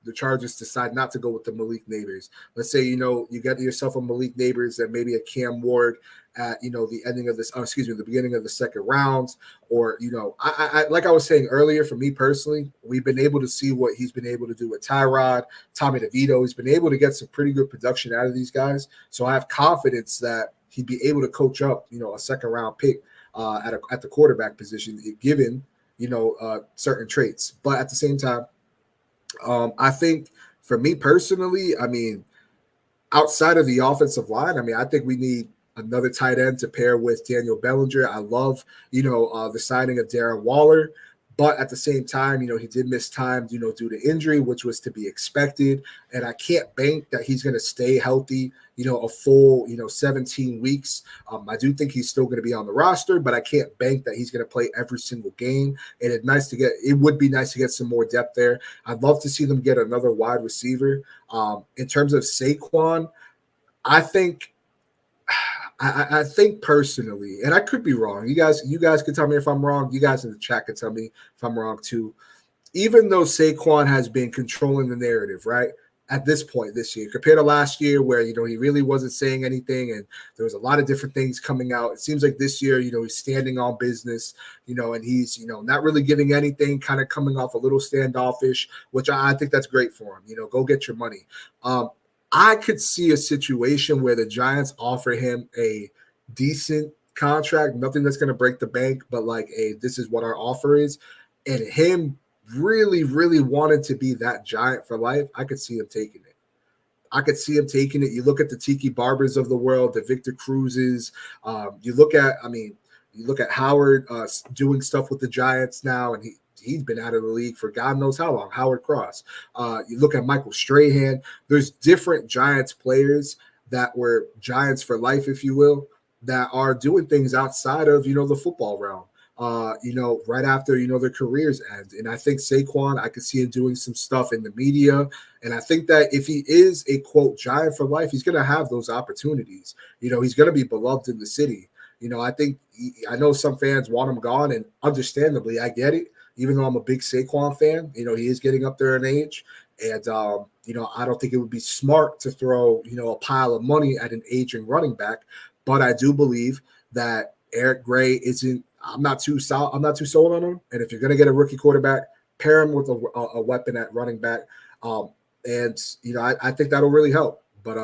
S3: the Chargers decide not to go with the Malik Neighbors. Let's say, you get yourself a Malik Neighbors and maybe a Cam Ward at, the beginning of the second rounds. Or, I like I was saying earlier, for me personally, we've been able to see what he's been able to do with Tyrod, Tommy DeVito. He's been able to get some pretty good production out of these guys. So I have confidence that he'd be able to coach up, a second round pick at the quarterback position, given, certain traits. But at the same time, I think for me personally, I mean, outside of the offensive line, I mean, I think we need another tight end to pair with Daniel Bellinger. I love, the signing of Darren Waller, but at the same time, he did miss time, due to injury, which was to be expected. And I can't bank that he's going to stay healthy, a full, 17 weeks. I do think he's still going to be on the roster, but I can't bank that he's going to play every single game. And it would be nice to get some more depth there. I'd love to see them get another wide receiver. In terms of Saquon, I think personally, and I could be wrong. You guys can tell me if I'm wrong. You guys in the chat can tell me if I'm wrong too. Even though Saquon has been controlling the narrative, right? at this point this year compared to last year where, he really wasn't saying anything and there was a lot of different things coming out. It seems like this year, he's standing on business, and he's, not really giving anything, kind of coming off a little standoffish, which I think that's great for him. Go get your money. I could see a situation where the Giants offer him a decent contract, nothing that's going to break the bank, but like, this is what our offer is. And him really, really wanted to be that Giant for life. I could see him taking it. You look at the Tiki Barbers of the world, the Victor Cruzes. You look at Howard doing stuff with the Giants now, and he's been out of the league for God knows how long. Howard Cross. You look at Michael Strahan. There's different Giants players that were Giants for life, if you will, that are doing things outside of, the football realm. Right after, their careers end. And I think Saquon, I could see him doing some stuff in the media. And I think that if he is a, quote, Giant for life, he's going to have those opportunities. He's going to be beloved in the city. I know some fans want him gone, and understandably, I get it. Even though I'm a big Saquon fan, he is getting up there in age. And, I don't think it would be smart to throw, a pile of money at an aging running back. But I do believe that Eric Gray isn't, I'm not too sold on him. And if you're going to get a rookie quarterback, pair him with a weapon at running back. I think that'll really help. But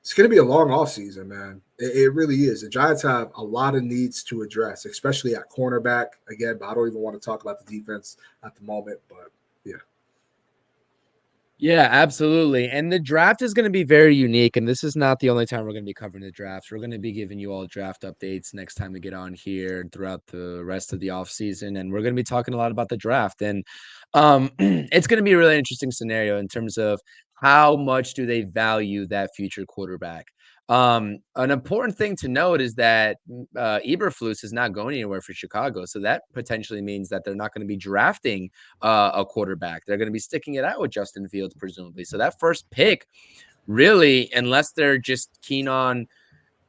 S3: it's going to be a long offseason, man. It really is. The Giants have a lot of needs to address, especially at cornerback. Again, but I don't even want to talk about the defense at the moment. But, yeah.
S1: Yeah, absolutely. And the draft is going to be very unique. And this is not the only time we're going to be covering the drafts. We're going to be giving you all draft updates next time we get on here throughout the rest of the offseason. And we're going to be talking a lot about the draft. And it's going to be a really interesting scenario in terms of how much do they value that future quarterback. An important thing to note is that Eberflus is not going anywhere for Chicago. So that potentially means that they're not going to be drafting a quarterback. They're going to be sticking it out with Justin Fields, presumably. So that first pick, really, unless they're just keen on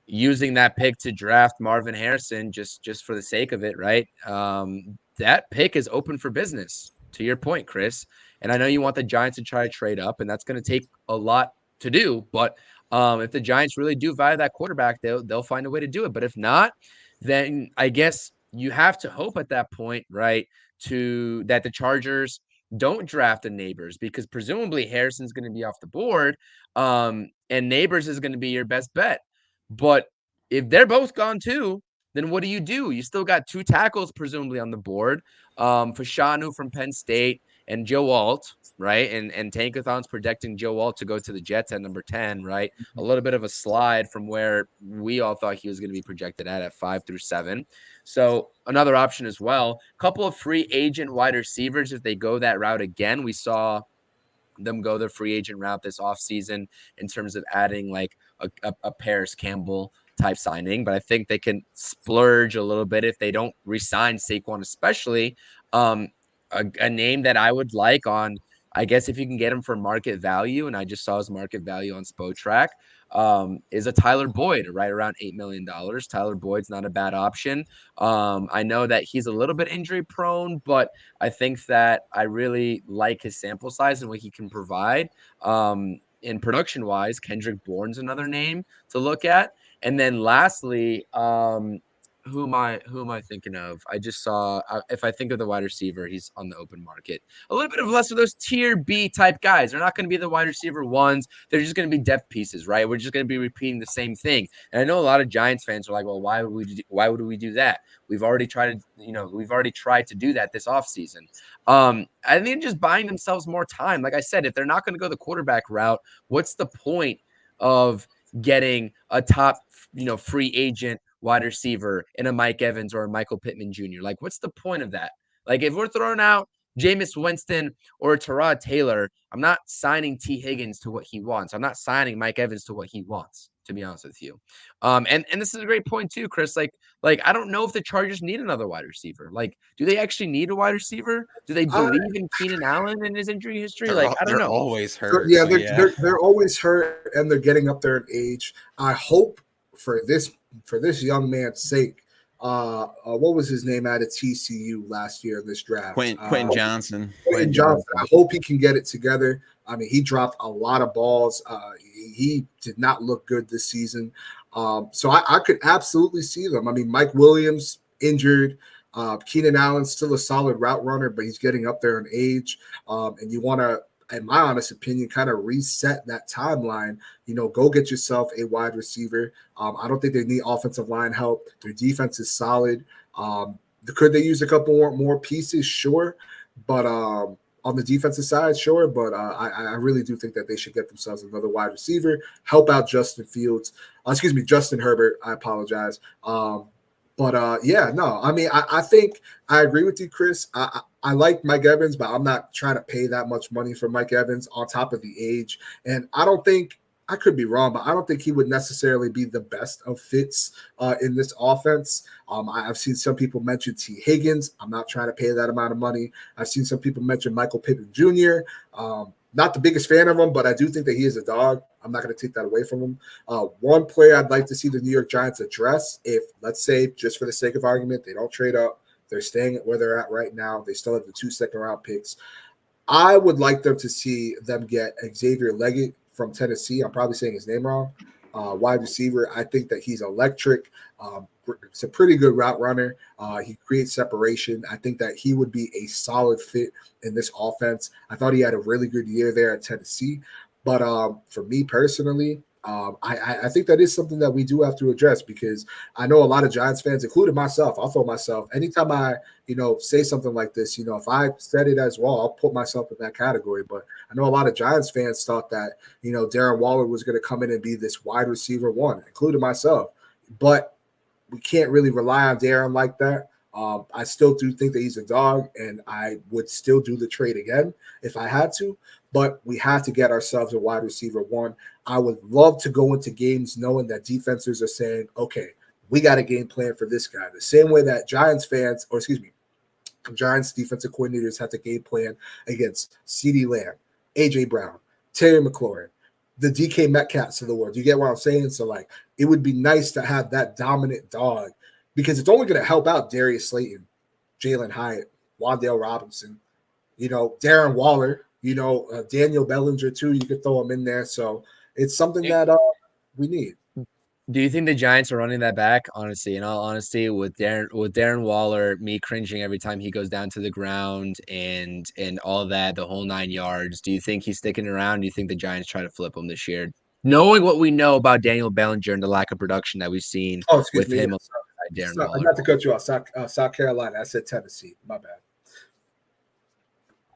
S1: using that pick to draft Marvin Harrison just for the sake of it, right? That pick is open for business, to your point, Chris. And I know you want the Giants to try to trade up, and that's going to take a lot to do. But if the Giants really do value that quarterback, they'll find a way to do it. But if not, then I guess you have to hope at that point, right, that the Chargers don't draft the Neighbors, because presumably Harrison's going to be off the board, and Neighbors is going to be your best bet. But if they're both gone too, then what do? You still got two tackles presumably on the board, Fashanu from Penn State and Joe Alt, right? And Tankathon's projecting Joe Alt to go to the Jets at number 10, right? A little bit of a slide from where we all thought he was going to be projected at 5 through 7. So another option as well. Couple of free agent wide receivers if they go that route again. We saw them go the free agent route this offseason in terms of adding like a Paris Campbell type signing, but I think they can splurge a little bit if they don't re-sign Saquon, especially a name that I would like on, I guess if you can get him for market value, and I just saw his market value on Spotrac, is a Tyler Boyd, right around $8 million. Tyler Boyd's not a bad option. I know that he's a little bit injury prone, but I think that I really like his sample size and what he can provide. In production wise, Kendrick Bourne's another name to look at. And then lastly, who am I thinking of? I just saw, if I think of the wide receiver, he's on the open market. A little bit of less of those tier B type guys. They're not going to be the wide receiver ones. They're just going to be depth pieces, right? We're just going to be repeating the same thing. And I know a lot of Giants fans are like, well, why would we do that? We've already tried to do that this offseason. I think just buying themselves more time. Like I said, if they're not going to go the quarterback route, what's the point of getting a top, free agent wide receiver in a Mike Evans or a Michael Pittman Jr.? Like, what's the point of that? Like, if we're throwing out Jameis Winston or Tyrod Taylor, I'm not signing T. Higgins to what he wants. I'm not signing Mike Evans to what he wants, to be honest with you. And this is a great point too, Chris. Like I don't know if the Chargers need another wide receiver. Like, do they actually need a wide receiver? Do they believe in Keenan Allen and his injury history? Like, I don't know.
S2: They're always hurt.
S3: Yeah, they're always hurt, and they're getting up there in age. I hope for this young man's sake what was his name out of TCU last year in this draft?
S2: Quentin Johnson.
S3: Quentin Johnson. I hope he can get it together. I mean, he dropped a lot of balls. He did not look good this season. So I could absolutely see them. I mean, Mike Williams injured. Keenan Allen's still a solid route runner, but he's getting up there in age. And you want to, in my honest opinion, kind of reset that timeline. Go get yourself a wide receiver. I don't think they need offensive line help. Their defense is solid. Could they use a couple more pieces? Sure. But on the defensive side, sure. But I really do think that they should get themselves another wide receiver, help out Justin Herbert. I apologize. Yeah, no. I mean, I think I agree with you, Chris. I like Mike Evans, but I'm not trying to pay that much money for Mike Evans on top of the age. And I don't think – I could be wrong, but I don't think he would necessarily be the best of fits in this offense. I've seen some people mention T. Higgins. I'm not trying to pay that amount of money. I've seen some people mention Michael Pittman Jr. Not the biggest fan of him, but I do think that he is a dog. I'm not going to take that away from him. One player I'd like to see the New York Giants address, if, let's say, just for the sake of argument, they don't trade up, they're staying at where they're at right now, they still have the 2 second-round picks. I would like them to see them get Xavier Leggett from Tennessee. I'm probably saying his name wrong. Wide receiver. I think that he's electric. It's a pretty good route runner. He creates separation. I think that he would be a solid fit in this offense. I thought he had a really good year there at Tennessee. But for me personally, I think that is something that we do have to address, because I know a lot of Giants fans, including myself, I'll throw myself, anytime I, say something like this, if I said it as well, I'll put myself in that category. But I know a lot of Giants fans thought that, Darren Waller was going to come in and be this wide receiver one, including myself. But we can't really rely on Darren like that. I still do think that he's a dog, and I would still do the trade again if I had to. But we have to get ourselves a wide receiver one. I would love to go into games knowing that defenses are saying, okay, we got a game plan for this guy. The same way that Giants defensive coordinators had to game plan against CeeDee Lamb, A.J. Brown, Terry McLaurin, the DK Metcalfs of the world. You get what I'm saying? So, it would be nice to have that dominant dog, because it's only going to help out Darius Slayton, Jalen Hyatt, Wan'Dale Robinson, Darren Waller, Daniel Bellinger too. You could throw him in there. So it's something that we need.
S1: Do you think the Giants are running that back? Honestly, in all honesty, with Darren Waller, me cringing every time he goes down to the ground and all that, the whole 9 yards. Do you think he's sticking around? Do you think the Giants try to flip him this year, knowing what we know about Daniel Bellinger and the lack of production that we've seen with him? Darren Waller.
S3: Not to cut you off, South Carolina. I said Tennessee. My bad.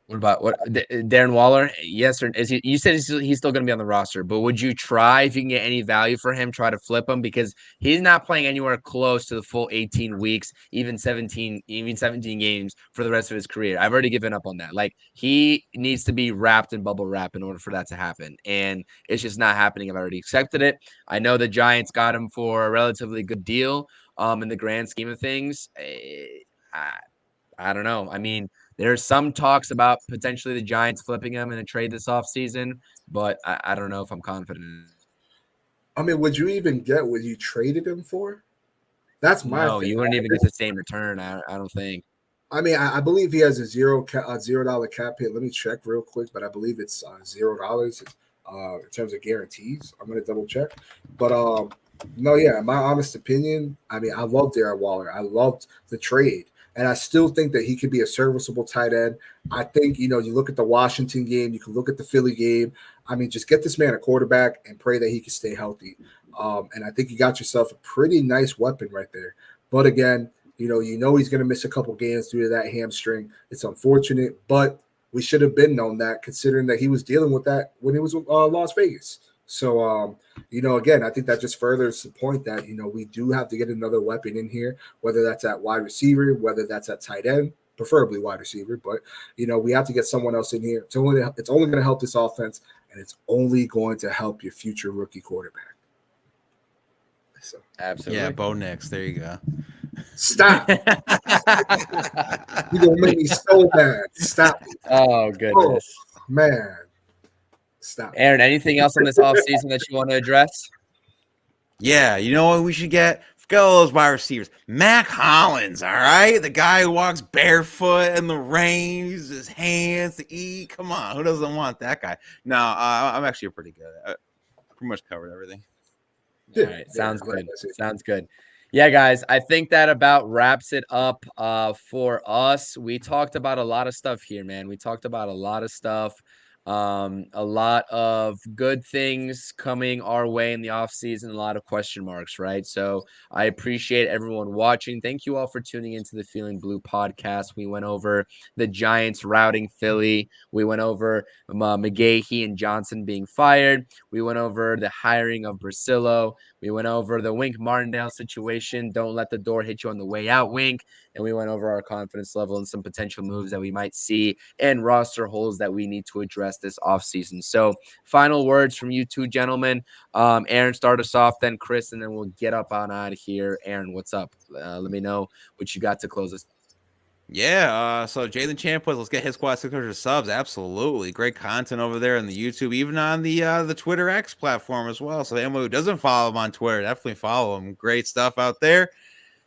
S1: What about Darren Waller? Yes, or is he? You said he's still going to be on the roster, but would you try, if you can get any value for him, try to flip him, because he's not playing anywhere close to the full 18 weeks, even 17 games for the rest of his career. I've already given up on that. He needs to be wrapped in bubble wrap in order for that to happen, and it's just not happening. I've already accepted it. I know the Giants got him for a relatively good deal. In the grand scheme of things, I don't know. I mean, there's some talks about potentially the Giants flipping him in a trade this offseason, but I don't know if I'm confident.
S3: I mean, would you even get what you traded him for? That's my
S1: No,
S3: thing.
S1: You wouldn't even get the same return, I don't think.
S3: I mean, I believe he has a $0 cap hit. Let me check real quick, but I believe it's $0 in terms of guarantees. I'm going to double check. But no, yeah, my honest opinion, I mean, I love Darren Waller. I loved the trade. And I still think that he could be a serviceable tight end. I think, you look at the Washington game, you can look at the Philly game. I mean, just get this man a quarterback and pray that he can stay healthy. And I think you got yourself a pretty nice weapon right there. But again, he's going to miss a couple games due to that hamstring. It's unfortunate, but we should have been known that, considering that he was dealing with that when he was with Las Vegas. So, again, I think that just furthers the point that, we do have to get another weapon in here, whether that's at wide receiver, whether that's at tight end, preferably wide receiver. But, we have to get someone else in here. It's only going to help this offense, and it's only going to help your future rookie quarterback. So,
S1: absolutely.
S2: Yeah, Bo Nix. There you go.
S3: Stop. You're going to make me so mad. Stop.
S1: Oh, goodness.
S3: Oh, man. Stop.
S1: Aaron, anything else on this offseason that you want to address?
S2: Yeah, you know what we should get? Get all those wide receivers. Mac Hollins, all right? The guy who walks barefoot in the rain, uses his hands to eat. Come on, who doesn't want that guy? No, I'm actually pretty good. I pretty much covered everything.
S1: All right, sounds good. Sounds good. Yeah, guys, I think that about wraps it up for us. We talked about a lot of stuff here, man. We talked about a lot of stuff. A lot of good things coming our way in the offseason, a lot of question marks, right? So I appreciate everyone watching. Thank you all for tuning into the Feeling Blue podcast. We went over the Giants routing Philly. We went over McGaughey and Johnson being fired. We went over the hiring of Bricillo. We went over the Wink Martindale situation. Don't let the door hit you on the way out, Wink. And we went over our confidence level and some potential moves that we might see and roster holes that we need to address this offseason. So final words from you two gentlemen. Aaron, start us off, then Chris, and then we'll get up on out of here. Aaron, what's up? Let me know what you got to close us.
S2: Yeah, so Jalen Champwas, let's get his squad 600 subs. Absolutely. Great content over there on the YouTube, even on the Twitter X platform as well. So anyone who doesn't follow him on Twitter, definitely follow him. Great stuff out there.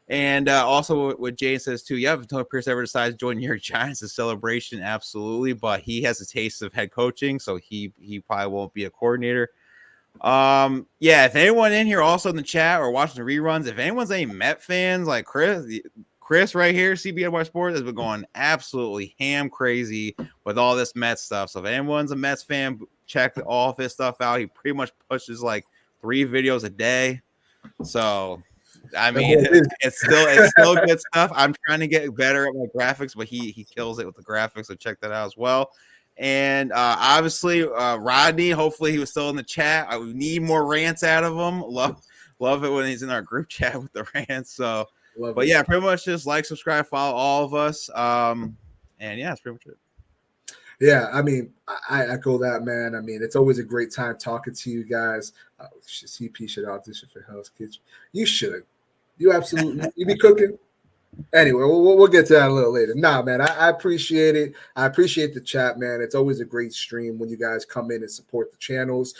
S2: And also what Jane says too, yeah, if Tony Pierce ever decides to join New York Giants, a celebration, absolutely. But he has a taste of head coaching, so he probably won't be a coordinator. Yeah, if anyone in here also in the chat or watching the reruns, if anyone's any Met fans like Chris right here, CBNY Sports, has been going absolutely ham crazy with all this Mets stuff. So if anyone's a Mets fan, check all of his stuff out. He pretty much pushes like 3 videos a day. So I mean, it's still good stuff. I'm trying to get better at my graphics, but he kills it with the graphics. So check that out as well. And obviously, Rodney. Hopefully, he was still in the chat. I need more rants out of him. Love it when he's in our group chat with the rants. So. But yeah, pretty much just like, subscribe, follow all of us. And yeah, that's pretty much it.
S3: Yeah, I mean, I echo that, man. I mean, it's always a great time talking to you guys. CP should audition for Hell's Kitchen. You should. You absolutely. You be cooking. Anyway, we'll get to that a little later. Nah, man, I appreciate it. I appreciate the chat, man. It's always a great stream when you guys come in and support the channels.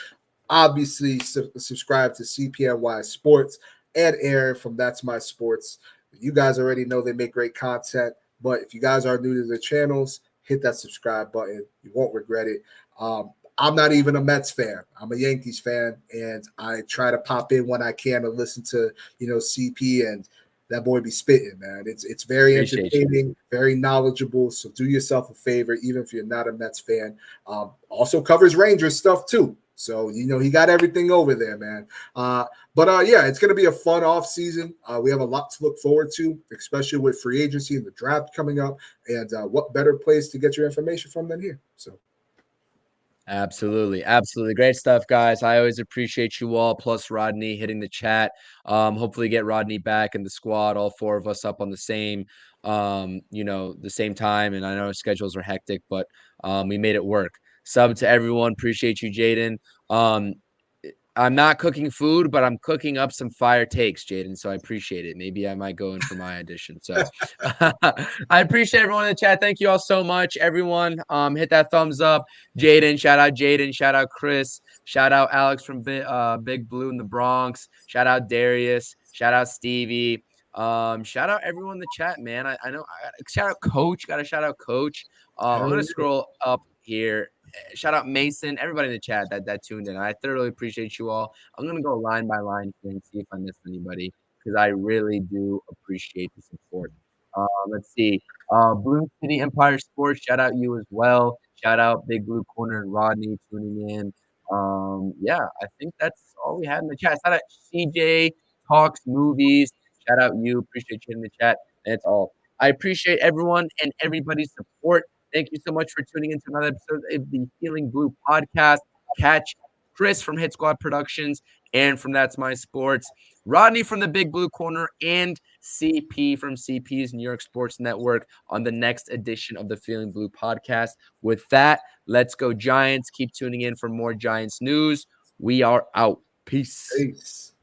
S3: Obviously, subscribe to CPNY Sports and Aaron from That's My Sports. You guys already know they make great content, but if you guys are new to the channels, hit that subscribe button. You won't regret it. I'm not even a Mets fan. I'm a Yankees fan, and I try to pop in when I can to listen to, CP, and that boy be spitting, man. It's very entertaining, very knowledgeable. So do yourself a favor, even if you're not a Mets fan. Also covers Rangers stuff too. So, he got everything over there, man. But yeah, it's going to be a fun off season. We have a lot to look forward to, especially with free agency and the draft coming up. And what better place to get your information from than here? So.
S1: Absolutely. Absolutely. Great stuff, guys. I always appreciate you all, plus Rodney hitting the chat. Hopefully get Rodney back in the squad, all 4 of us up on the same, the same time. And I know schedules are hectic, but we made it work. Sub to everyone. Appreciate you, Jaden. I'm not cooking food, but I'm cooking up some fire takes, Jaden. So I appreciate it. Maybe I might go in for my audition. So I appreciate everyone in the chat. Thank you all so much. Everyone, hit that thumbs up. Jaden, shout out Jaden. Shout out Chris. Shout out Alex from Big Blue in the Bronx. Shout out Darius. Shout out Stevie. Shout out everyone in the chat, man. I know. Shout out Coach. Got to shout out Coach. I'm gonna scroll up here. Shout out Mason, everybody in the chat that tuned in. I thoroughly appreciate you all. I'm gonna go line by line here and see if I missed anybody because I really do appreciate the support. Let's see. Blue City Empire Sports, shout out you as well. Shout out Big Blue Corner and Rodney tuning in. Yeah, I think that's all we had in the chat. Shout out CJ Talks Movies. Shout out you. Appreciate you in the chat. That's all. I appreciate everyone and everybody's support. Thank you so much for tuning into another episode of the Feeling Blue podcast. Catch Chris from Hit Squad Productions and from That's My Sports, Rodney from the Big Blue Corner, and CP from CP's New York Sports Network on the next edition of the Feeling Blue podcast. With that, let's go Giants. Keep tuning in for more Giants news. We are out. Peace.
S3: Peace.